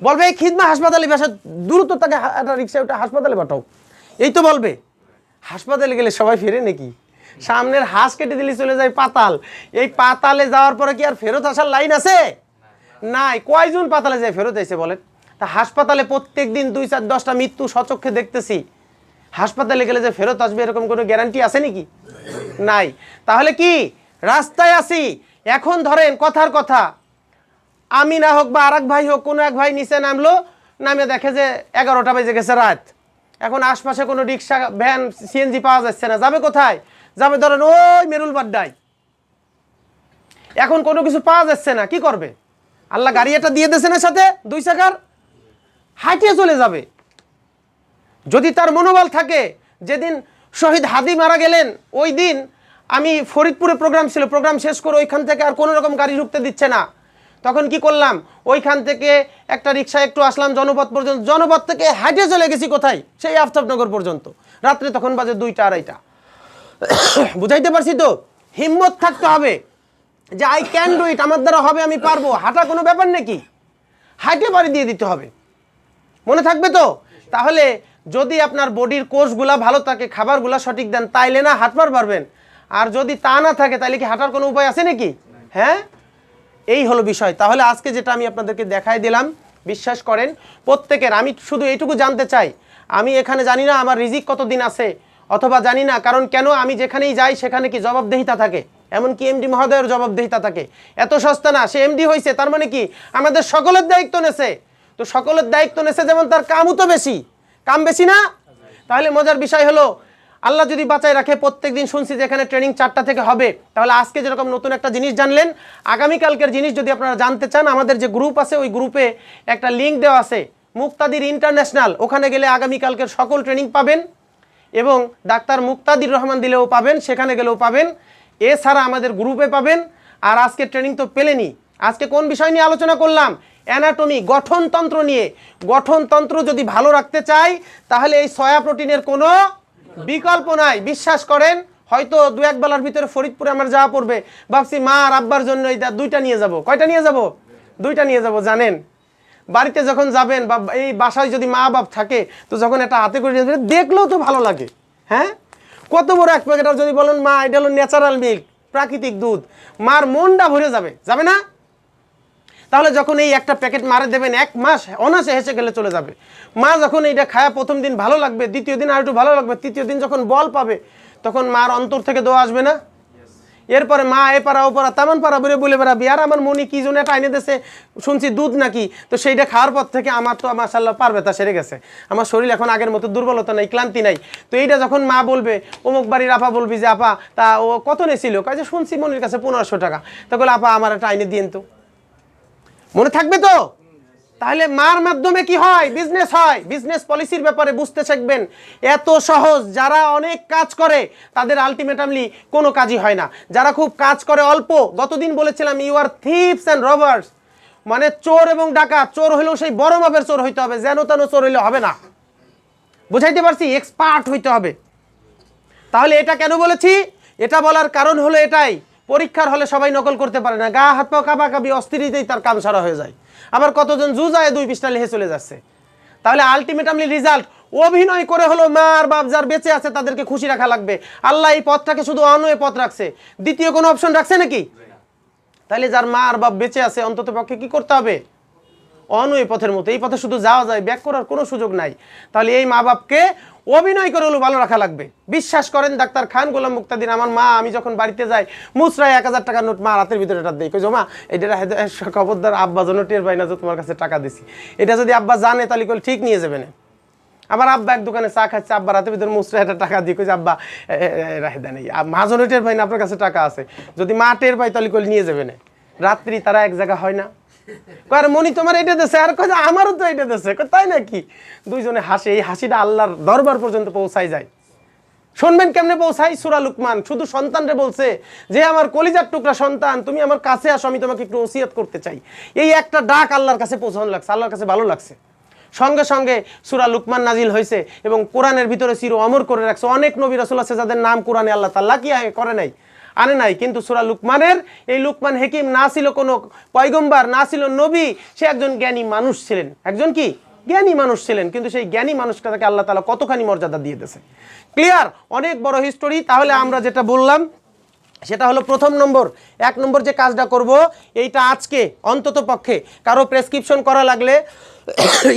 বলবে এই খিদমা হাসপাতালে বাসা, দ্রুত তাকে একটা রিক্সা ওটা হাসপাতালে পাঠাও, এই তো বলবে। হাসপাতালে গেলে সবাই ফেরে নাকি? সামনের হাঁস কেটে দিলে চলে যায় পাতাল। এই পাতালে যাওয়ার পরে কি আর ফেরত আসার লাইন আছে? নাই। কয়জন পাতালে যায় ফেরত আইছে বলেন? তা হাসপাতালে প্রত্যেক দিন 2, 4, 10টা মৃত্যু সচক্ষে দেখতেছি। হাসপাতালে গেলে যে ফেরত আসবে এরকম কোনো গ্যারান্টি আছে নাকি? নাই। তাহলে কি রাস্তায় আসি। এখন ধরেন কথার কথা, আমি না হোক বা আর এক ভাই হোক, কোনো এক ভাই নিচে নামলো, নামে দেখে যে 11টা বেজে গেছে রাত। এখন আশপাশে কোনো রিক্সা, ভ্যান, সিএনজি পাওয়া যাচ্ছে না। যাবে কোথায়? যাবে ধরেন ওই মেরুল বাড্ডায়। এখন কোনো কিছু পাওয়া যাচ্ছে না, কি করবে? আল্লাহ গাড়ি একটা দিয়ে দিয়েছে না সাথে 2 চাকার, হাঁটিয়ে চলে যাবে। যদি তার মনোবল থাকে। যেদিন শহীদ হাদি মারা গেলেন ওই দিন আমি ফরিদপুরে প্রোগ্রাম ছিল, প্রোগ্রাম শেষ করে ওইখান থেকে আর কোনো রকম গাড়ি ঢুকতে দিচ্ছে না। তখন কি করলাম, ওইখান থেকে একটা রিক্সায় একটু আসলাম জনপথ পর্যন্ত, জনপথ থেকে হাঁটে চলে গেছি কোথায়? সেই আফতাবনগর পর্যন্ত। রাত্রে তখন বাজে 2টা 2:30। বুঝাইতে পারছি তো? হিম্মত থাকতে হবে যে আই ক্যান ডু ইট, আমার দ্বারা হবে, আমি পারবো। হাঁটা কোনো ব্যাপার নাকি? হাইটে বাড়ি দিয়ে দিতে হবে। মনে থাকবে তো? তাহলে যদি আপনার বডির কোষগুলা ভালো থাকে, খাবারগুলা সঠিক দেন, তাইলে না হাঁটবার পারবেন। আর যদি তা না থাকে তাহলে কি হাঁটার কোনো উপায় আছে নাকি? হ্যাঁ, এই হলো বিষয়। তাহলে আজকে যেটা আমি আপনাদেরকে দেখাই দিলাম, বিশ্বাস করেন প্রত্যেকের, আমি শুধু এইটুকু জানতে চাই, আমি এখানে জানি না আমার রিজিক কতদিন আছে, অথবা জানি না কারণ কেন আমি যেখানেই যাই সেখানে কি জবাবদেহিতা থাকে, এমনকি এমডি মহোদয়ের জবাবদেহিতা থাকে। এত সস্তা না, সে এমডি হয়েছে, তার মানে কি আমাদের সকলের দায়িত্ব নেছে। তো সকলের দায়িত্ব নেছে যেমন তার কামও তো বেশি, কাম বেশি না? তাহলে মজার বিষয় হলো, আল্লাহ যদি বাঁচায় রাখে, প্রত্যেক দিন শুনছি যে এখানে ট্রেনিং 4টা থেকে হবে। তাহলে আজকে যেরকম নতুন একটা জিনিস জানলেন, আগামীকালকের জিনিস যদি আপনারা জানতে চান, আমাদের যে গ্রুপ আছে ওই গ্রুপে একটা লিঙ্ক দেওয়া আছে, মুক্তাদির ইন্টারন্যাশনাল। ওখানে গেলে আগামীকালকের সকল ট্রেনিং পাবেন, এবং ডাক্তার মুক্তাদির রহমান দিলেও পাবেন, সেখানে গেলেও পাবেন। এছাড়া আমাদের গ্রুপে পাবেন। আর আজকের ট্রেনিং তো পেলেনই। আজকে কোন বিষয় নিয়ে আলোচনা করলাম? অ্যানাটমি, গঠনতন্ত্র নিয়ে। গঠনতন্ত্র যদি ভালো রাখতে চাই তাহলে এই সয়া প্রোটিনের কোনো বিকল্প নাই। বিশ্বাস করেন, হয়তো 2-1 বেলার ভিতরে ফরিদপুরে আমার যাওয়া পড়বে। ভাবছি মা আর আব্বার জন্য এই 2টা নিয়ে যাব। কয়টা নিয়ে যাব? 2টা নিয়ে যাব। জানেন, বাড়িতে যখন যাবেন বা এই বাসায় যদি মা বাপ থাকে, তো যখন এটা হাতে করে দেখলেও তো ভালো লাগে। হ্যাঁ, কত বড় এক প্যাকেট, আর যদি বলেন মা এটা হলো ন্যাচারাল মিল্ক, প্রাকৃতিক দুধ, মার মনটা ভরে যাবে, যাবে না? তাহলে যখন এই একটা প্যাকেট মারে দেবেন 1 মাস অনাসে হেসে গেলে চলে যাবে। মা যখন এইটা খায়া প্রথম দিন ভালো লাগবে, দ্বিতীয় দিন আর একটু ভালো লাগবে, তৃতীয় দিন যখন বল পাবে তখন মার অন্তর থেকে দোয়া আসবে না? এরপরে মা এ পাড়া ও পাড়া তেমন পাড়া বলে বলে বেড়াবি, আর আমার মনি কি জন্য একটা আইনে দেশে শুনছি দুধ নাকি, তো সেইটা খাওয়ার পর থেকে আমার তো মাশাআল্লাহ পারবে তা সেরে গেছে, আমার শরীর এখন আগের মতো দুর্বলতা নাই, ক্লান্তি নাই। তো এইটা যখন মা বলবে, অমুক বাড়ির আপা বলবি যে আপা তা ও কত নিয়েছিল, কয় যে শুনছি মনির কাছে 1500 টাকা, তখন আপা আমার একটা আইনে দিয়েন তো, মনে থাকবে তো? তাহলে মার মাধ্যমে কি হয়? বিজনেস হয়। বিজনেস পলিসির ব্যাপারে বুঝতে শিখবেন। এত সহজ। যারা অনেক কাজ করে তাদের আলটিমেটামলি কোনো কাজই হয় না। যারা খুব কাজ করে অল্প, গতদিন বলেছিলাম you are thieves and robbers, মানে চোর এবং ডাকাত। চোর হলেও সেই বড় মাপের চোর হইতে হবে, যেন তেন চোর হইলে হবে না। বুঝাইতে পারছি? এক্সপার্ট হইতে হবে। তাহলে এটা কেন বলেছি? এটা বলার কারণ হলো এটাই, পরীক্ষার হলে সবাই নকল করতে পারে না, গা হাত পা কাঁপাকাঁপি অস্থিরতাই তার কাম সারা হয়ে যায়। আবার কতজন জুজায় 2 পৃষ্ঠা লিখে চলে যাচ্ছে। তাহলে আলটিমেটামলি রেজাল্ট, অভিনয় করে হলো মা আর বাপ যার বেঁচে আছে তাদেরকে খুশি রাখা লাগবে। আল্লাহ এই পথটাকে শুধু অনয় পথ রাখছে, দ্বিতীয় কোনো অপশন রাখছে নাকি? তাহলে যার মা আর বাপ বেঁচে আছে অন্তত পক্ষে কি করতে হবে? অনয় পথের মতো, এই পথে শুধু যাওয়া যায়, ব্যাক করার কোনো সুযোগ নাই। তাহলে এই মা বাপকে অভিনয় করে হলো ভালো রাখা লাগবে। বিশ্বাস করেন ডাক্তার খান গোলাম মুক্তাদির, আমার মা আমি যখন বাড়িতে যাই মুচরায় 1000 টাকার নোট মা রাতের ভিতরে এটা দেয়, কই জমা এটা খবরদার আব্বা যেন টের পাই না যে তোমার কাছে টাকা দিছি, এটা যদি আব্বা জানে তাহলে কল ঠিক নিয়ে যাবে না। আবার আব্বা এক দোকানে চা খাচ্ছে, আব্বা রাতের ভিতরে মুচরা একটা টাকা দিয়ে কই যে আব্বা রাহেদা নেই, মা যেন টের পাই না আপনার কাছে টাকা আছে, যদি মা টের পাই তাহলে কল নিয়ে যাবে না। রাত্রি তারা এক জায়গা হয় না, কয় মনি তোমার এটা দেশে, আর কয় আমারও তো এটা দেশে, তাই নাকি? দুইজনে হাসে, এই হাসিটা আল্লাহর দরবার পর্যন্ত পৌঁছায় যায়। শুনবেন কেমনে পৌঁছায়? সূরা লুকমান শুধু সন্তানরে বলছে যে আমার কলিজার টুকরা সন্তান তুমি আমার কাছে আসো, আমি তোমাকে একটু ওসিয়ত করতে চাই। এই একটা ডাক আল্লাহর কাছে পৌঁছানো লাগছে, আল্লাহর কাছে ভালো লাগছে। সঙ্গে সঙ্গে সূরা লুকমান নাজিল হয়েছে এবং কোরআনের ভিতরে চির অমর করে রাখছে। অনেক নবী রাসূল আছে যাদের নাম কোরআনে আল্লাহ তাআলা কি করে নাই, আনে নাই, কিন্তু সূরা লুকমানের এই লুকমান হাকিম না ছিল কোনো পয়গম্বর, না ছিল নবী, সে একজন জ্ঞানী মানুষ ছিলেন। একজন কি জ্ঞানী মানুষ ছিলেন, কিন্তু সেই জ্ঞানী মানুষটাকে আল্লাহ তাআলা কতখানি মর্যাদা দিয়ে দিয়েছে। ক্লিয়ার? অনেক বড় হিস্টোরি। তাহলে আমরা যেটা বললাম সেটা হলো প্রথম নম্বর, 1 নম্বর যে কাজটা করব এইটা আজকে অন্তত পক্ষে কারো প্রেসক্রিপশন করা লাগলে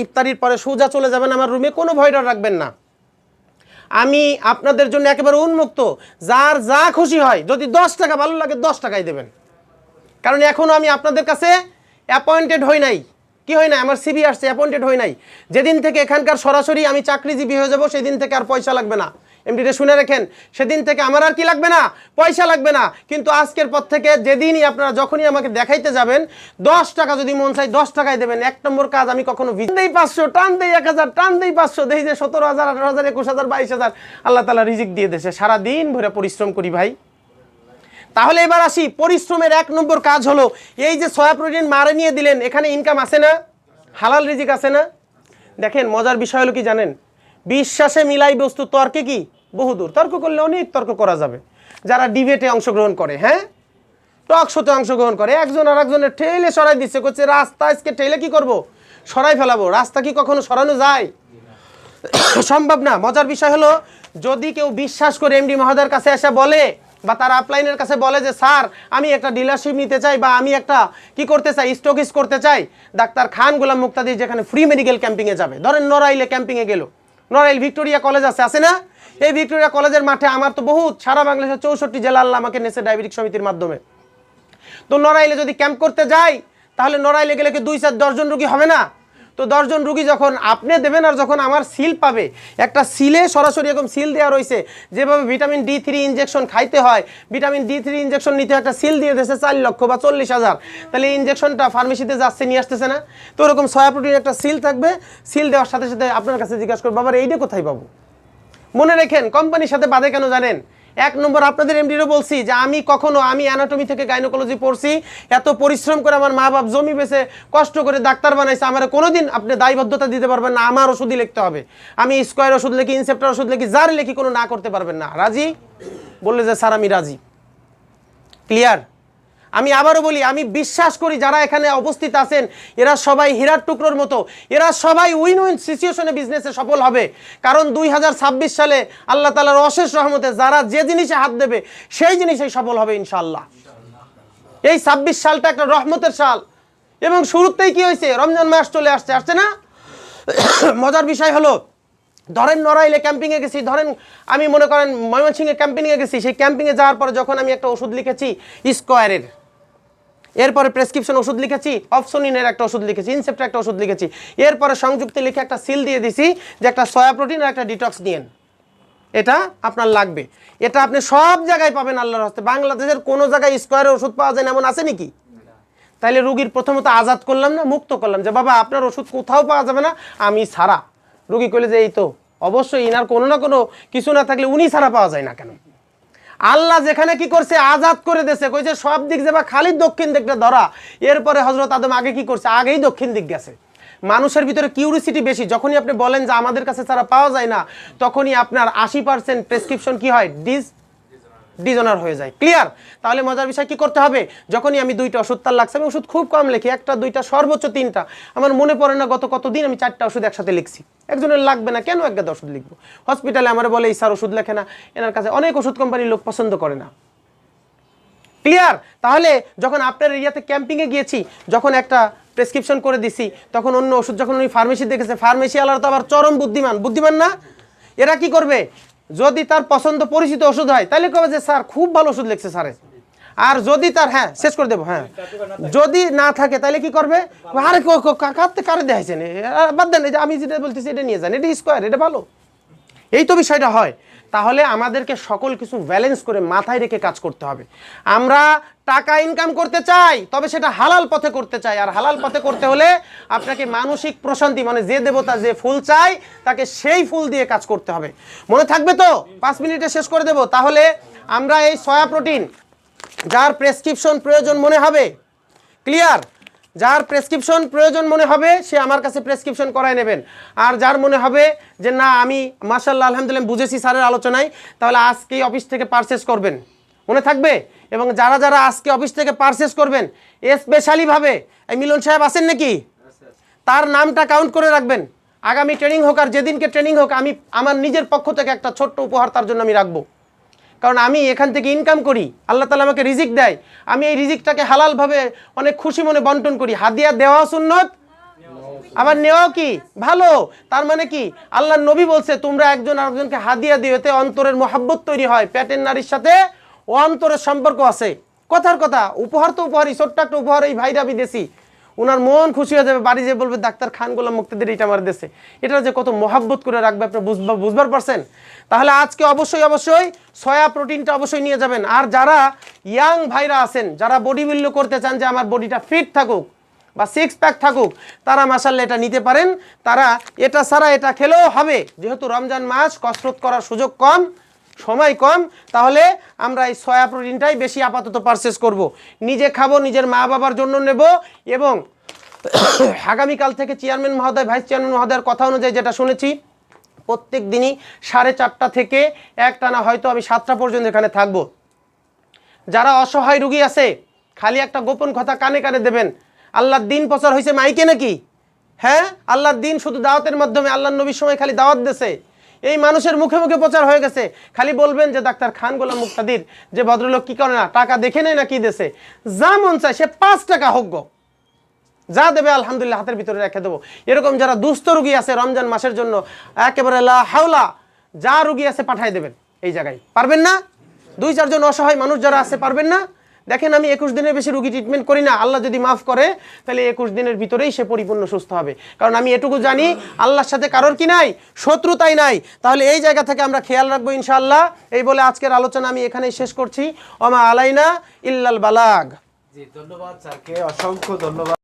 ইফতারির পরে সোজা চলে যাবেন আমার রুমে, কোনো ভয় ডর রাখবেন না। আমি আপনাদের জন্য একেবারে উন্মুক্ত, যার যা খুশি হয়, যদি 10 টাকা ভালো লাগে 10 টাকাই দেবেন, কারণ এখনও আমি আপনাদের কাছে অ্যাপয়েন্টেড হই নাই। কি হয় না? আমার সিভি আসছে, অ্যাপয়েন্টেড হই নাই। যেদিন থেকে এখানকার সরাসরি আমি চাকরিজীবী হয়ে যাব সেদিন থেকে আর পয়সা লাগবে না। এমডিটা শুনে রাখেন, সেদিন থেকে আমার আর কি লাগবে না? পয়সা লাগবে না। কিন্তু আজকের পর থেকে যেদিনই আপনারা যখনই আমাকে দেখাইতে যাবেন 10 টাকা যদি মন চাই 10 টাকাই দেবেন। 1 নম্বর কাজ, আমি কখনো দেই 500, টান দেই 1000, টান দেই 500, দেই যে 17,000, 18,000, 21,000, 22,000 আল্লাহ তাআলা রিজিক দিয়ে দেশে, সারাদিন ভরে পরিশ্রম করি ভাই। তাহলে এবার আসি, পরিশ্রমের 1 নম্বর কাজ হলো এই যে সয়া প্রোটিন মারে নিয়ে দিলেন, এখানে ইনকাম আছে না? হালাল রিজিক আছে না? দেখেন মজার বিষয় হলো কি জানেন, বিশ্বাসে মিলাই বস্তু, তর্কে কি বহুদূর। তর্ক করলে অনেক তর্ক করা যাবে। যারা ডিবেটে অংশগ্রহণ করে, হ্যাঁ টক শোতে অংশগ্রহণ করে, একজন আর একজনের ঠেলে সরাই দিচ্ছে, করছে রাস্তা আজকে ঠেলে কি করব, সরাই ফেলাবো। রাস্তা কি কখনো সরানো যায়? সম্ভব না। মজার বিষয় হলো যদি কেউ বিশ্বাস করে এমডি মহোদয়ের কাছে এসে বলে বা তার আপলাইনের কাছে বলে যে স্যার আমি একটা ডিলারশিপ নিতে চাই বা আমি একটা কি করতে চাই, স্টকিস করতে চাই, ডাক্তার খান গোলাম মুক্তাদির যেখানে ফ্রি মেডিকেল ক্যাম্পিংয়ে যাবে, ধরেন নড়াইলে ক্যাম্পিংয়ে গেল, নড়াইল ভিক্টোরিয়া কলেজ আছে না? এই ভিক্টোরিয়া কলেজের মাঠে আমার তো বহুত সারা বাংলাদেশের 64 জেলা আল্লাহ আমাকে নেছে ডায়াবেটিক সমিতির মাধ্যমে। তো নড়াইলে যদি ক্যাম্প করতে যাই তাহলে নড়াইলে গেলে কি 2-4 জন রুগী হবে না? তো 10 জন রুগী যখন আপনি দেবেন আর যখন আমার সিল পাবে, একটা সিলে সরাসরি এরকম সিল দেওয়া রয়েছে, যেভাবে ভিটামিন D3 ইনজেকশন খাইতে হয়, ভিটামিন D3 ইনজেকশন নিতে একটা সিল দিয়ে দিয়েছে 4 লক্ষ বা 40,000, তাহলে এই ইনজেকশনটা ফার্মেসিতে যাচ্ছে নিয়ে আসতেছে না? তো ওরকম সয়া প্রোটিন একটা সিল থাকবে, সিল দেওয়ার সাথে সাথে আপনার কাছে জিজ্ঞাসা করবো বাবার এইটা কোথায় পাবো। মনে রাখেন কোম্পানির সাথে বাদে কেন জানেন? 1 নম্বর আপনাদের এমডিরও বলছি যে আমি অ্যানাটমি থেকে গাইনোকোলজি পড়ছি, এত পরিশ্রম করে আমার মা বাপ জমি বেচে কষ্ট করে ডাক্তার বানাইছে, আমার কোনোদিন আপনি দায়বদ্ধতা দিতে পারবেন না আমার ওষুধই লিখতে হবে। আমি স্কোয়ার ওষুধ লিখি, ইনসেপ্টার ওষুধ লিখি, যার লিখি কোনো না করতে পারবেন না। রাজি? বললে যে স্যার আমি রাজি। ক্লিয়ার? আমি আবারও বলি, আমি বিশ্বাস করি যারা এখানে উপস্থিত আছেন এরা সবাই হীরার টুকরোর মতো, এরা সবাই উইন উইন সিচুয়েশনে বিজনেসে সফল হবে। কারণ 2026 সালে আল্লাহ তাআলার অশেষ রহমতে যারা যে জিনিসে হাত দেবে সেই জিনিসেই সফল হবে ইনশাআল্লাহ। এই 26 সালটা একটা রহমতের সাল এবং শুরুতেই কি হয়েছে, রমজান মাস চলে আসছে, আসছে না? মজার বিষয় হলো, ধরেন নড়াইলে ক্যাম্পিংয়ে গেছি, ধরেন আমি মনে করেন ময়মনসিংহে ক্যাম্পিংয়ে গেছি, সেই ক্যাম্পিংয়ে যাওয়ার পরে যখন আমি একটা ওষুধ লিখেছি স্কোয়ারের, এরপরে প্রেসক্রিপশন ওষুধ লিখেছি, অপসোনিনের একটা ওষুধ লিখেছি, ইনসেপ্টের একটা ওষুধ লিখেছি, এরপরে সংযুক্তে লিখে একটা সিল দিয়ে দিছি যে একটা সয়া প্রোটিন আর একটা ডিটক্স নিয়েন, এটা আপনার লাগবে। এটা আপনি সব জায়গায় পাবেন আল্লাহর হস্তে। বাংলাদেশের কোনো জায়গায় স্কোয়ারের ওষুধ পাওয়া যায় না এমন আছে নাকি? তাইলে রুগীর প্রথমত আজাদ করলাম না, মুক্ত করলাম, যে বাবা আপনার ওষুধ কোথাও পাওয়া যাবে না, আমি ছাড়া। রুগী কইলে যে এই তো অবশ্যই ইনার কোনো না কোনো কিছু না থাকলে উনি ছাড়া পাওয়া যায় না কেন? আল্লাহ যেখানে কি করছে, আজাদ করে দিয়েছে, কইছে সব দিক যাবা খালি দক্ষিণ দিকটা ধরা। এরপরে হযরত আদম আগে কি করছে, আগেই দক্ষিণ দিক গেছে। মানুষের ভিতরে কিউরিসিটি বেশি, যখনই আপনি বলেন যে আমাদের কাছে ছাড়া পাওয়া যায় না, তখনই আপনার 80% প্রেসক্রিপশন কি হয়, ডিজনার হয়ে যায়। ক্লিয়ার? তাহলে মজার বিষয় কি করতে হবে, যখনই আমি 2টা ওষুধ তার লাগছে, আমি ওষুধ খুব কম লিখি, 1টা 2টা সর্বোচ্চ 3টা। আমার মনে পড়ে না গত কতদিন আমি 4টা ওষুধ একসাথে লিখছি। একজনের লাগবে না কেন, একটা ওষুধ লিখবো। হসপিটালে আমার বলে এই স্যার ওষুধ লেখে না, এনার কাছে অনেক ওষুধ কোম্পানির লোক পছন্দ করে না। ক্লিয়ার? তাহলে যখন আপনার এরিয়াতে ক্যাম্পিংয়ে গিয়েছি, যখন একটা প্রেসক্রিপশন করে দিছি, তখন অন্য ওষুধ যখন উনি ফার্মেসি দেখেছে, ফার্মেসি আলাদা তো আবার চরম বুদ্ধিমান না? এরা কি করবে, যদি তার পছন্দ পরিচিত ওষুধ হয় তাহলে কবে যে স্যার খুব ভালো ওষুধ লিখছে স্যারে। আর যদি তার, হ্যাঁ শেষ করে দেবো, হ্যাঁ যদি না থাকে তাহলে কি করবে, আরে কাতে কারে দেখাইছেন, বাদ দেন, এই যে আমি যেটা বলতেছি এটা নিয়ে যান, এটা স্কোয়ার, এটা ভালো। এই তো বিষয়টা হয়। তাহলে আমাদেরকে সকল কিছু ব্যালেন্স করে মাথায় রেখে কাজ করতে হবে। আমরা টাকা ইনকাম করতে চাই, তবে সেটা হালাল পথে করতে চাই। আর হালাল পথে করতে হলে আপনাকে মানসিক প্রশান্তি, মানে যে দেবতা যে ফুল চায় তাকে সেই ফুল দিয়ে কাজ করতে হবে। মনে থাকবে তো? 5 মিনিটে শেষ করে দেব। তাহলে আমরা এই সয়া প্রোটিন, যার প্রেসক্রিপশন প্রয়োজন মনে হবে, ক্লিয়ার, যার প্রেসক্রিপশন প্রয়োজন মনে হবে সে আমার কাছে প্রেসক্রিপশন করায় নেবেন। আর যার মনে হবে যে না আমি মাশাআল্লাহ আলহামদুলিল্লাহ বুঝেছি স্যারের আলোচনায়, তাহলে আজকেই অফিস থেকে পারচেস করবেন, মনে থাকবে। এবং যারা যারা আজকে অফিস থেকে পারচেস করবেন, স্পেশালিভাবে এই মিলন সাহেব আছেন নাকি, তার নামটা কাউন্ট করে রাখবেন। আগামী ট্রেনিং হোক আর যেদিনকে ট্রেনিং হোক, আমি আমার নিজের পক্ষ থেকে একটা ছোট্ট উপহার তার জন্য আমি রাখবো। কারণ আমি এখান থেকে ইনকাম করি, আল্লাহ তাআলা আমাকে রিজিক দেয়, আমি এই রিজিকটাকে হালালভাবে অনেক খুশি মনে বন্টন করি। হাদিয়া দেওয়া সুন্নত, আবার নেওয়াও কি ভালো। তার মানে কি, আল্লাহর নবী বলছে তোমরা একজন আরেকজনকে হাদিয়া দিও, এতে অন্তরের মহাব্বত তৈরি হয়। পেটের নারীর সাথে অন্তরের সম্পর্ক আছে। কথার কথা, উপহার তো উপহারই, ছোট্ট একটা উপহার এই ভাইরা বিদেশি, ওনার মন খুশি হয়ে যাবে, বাড়ি যেয়ে বলবে ডাক্তার খান গোলাম মুক্তিদের এটা আমার দেশে। এটা যে কত মহাব্বত করে রাখবে আপনি বুঝবার পারছেন। তাহলে আজকে অবশ্যই সয়া প্রোটিনটা অবশ্যই নিয়ে যাবেন। আর যারা ইয়াং ভাইরা আছেন, যারা বডি বিল্ড করতে চান যে আমার বডিটা ফিট থাকুক বা 6 প্যাক থাকুক, তারা মাশাআল্লাহ এটা নিতে পারেন। তারা এটা ছাড়া এটা খেলেও হবে, যেহেতু রমজান মাস, কসরত করার সুযোগ কম, সময় কম। তাহলে আমরা এই সয়া প্রোটিনটাই বেশি আপাতত পারচেস করব, নিজে খাবো, নিজের মা বাবার জন্য নেব। এবং আগামীকাল থেকে চেয়ারম্যান মহোদয়, ভাইস চেয়ারম্যান মহোদয়ের কথা অনুযায়ী যেটা শুনেছি, প্রত্যেক দিনই 4:30 থেকে একটানা হয়তো আমি 7টা পর্যন্ত এখানে থাকবো। যারা অসহায় রুগী আছে, খালি একটা গোপন কথা কানে কানে দেবেন, আল্লাহর দিন প্রচার হয়েছে মাইকে নাকি? হ্যাঁ, আল্লাহর দিন শুধু দাওয়াতের মাধ্যমে, আল্লাহর নবীর সময় খালি দাওয়াত দিয়েছে, এই মানুষের মুখে মুখে প্রচার হয়ে গেছে। খালি বলবেন যে ডাক্তার খান গোলাম মুক্তাদির যে ভদ্রলোক কি করে না, টাকা দেখে নেয় না কি দেশে, যা মন চায় সে 5 টাকা হোক গো, যা দেবে আলহামদুলিল্লাহ হাতের ভিতরে রেখে দেবো। এরকম যারা দুস্থ রুগী আছে রমজান মাসের জন্য, একেবারে লা হাওলা, যা রুগী আছে পাঠাই দেবেন এই জায়গায়। পারবেন না? 2-4 জন অসহায় মানুষ যারা আছে, পারবেন না? দেখেন আমি 21 দিনের বেশি রুগী ট্রিটমেন্ট করি না, আল্লাহ যদি মাফ করে তাহলে 21 দিনের ভিতরেই সে পরিপূর্ণ সুস্থ হবে। কারণ আমি এটুকু জানি আল্লাহর সাথে কারোর কি নাই, শত্রুতাই নাই। তাহলে এই জায়গা থেকে আমরা খেয়াল রাখবো ইনশাআল্লাহ। এই বলে আজকের আলোচনা আমি এখানেই শেষ করছি। ওমা আলাইনা ইল্লাল বালাগ। জি, ধন্যবাদ স্যারকে, অসংখ্য ধন্যবাদ।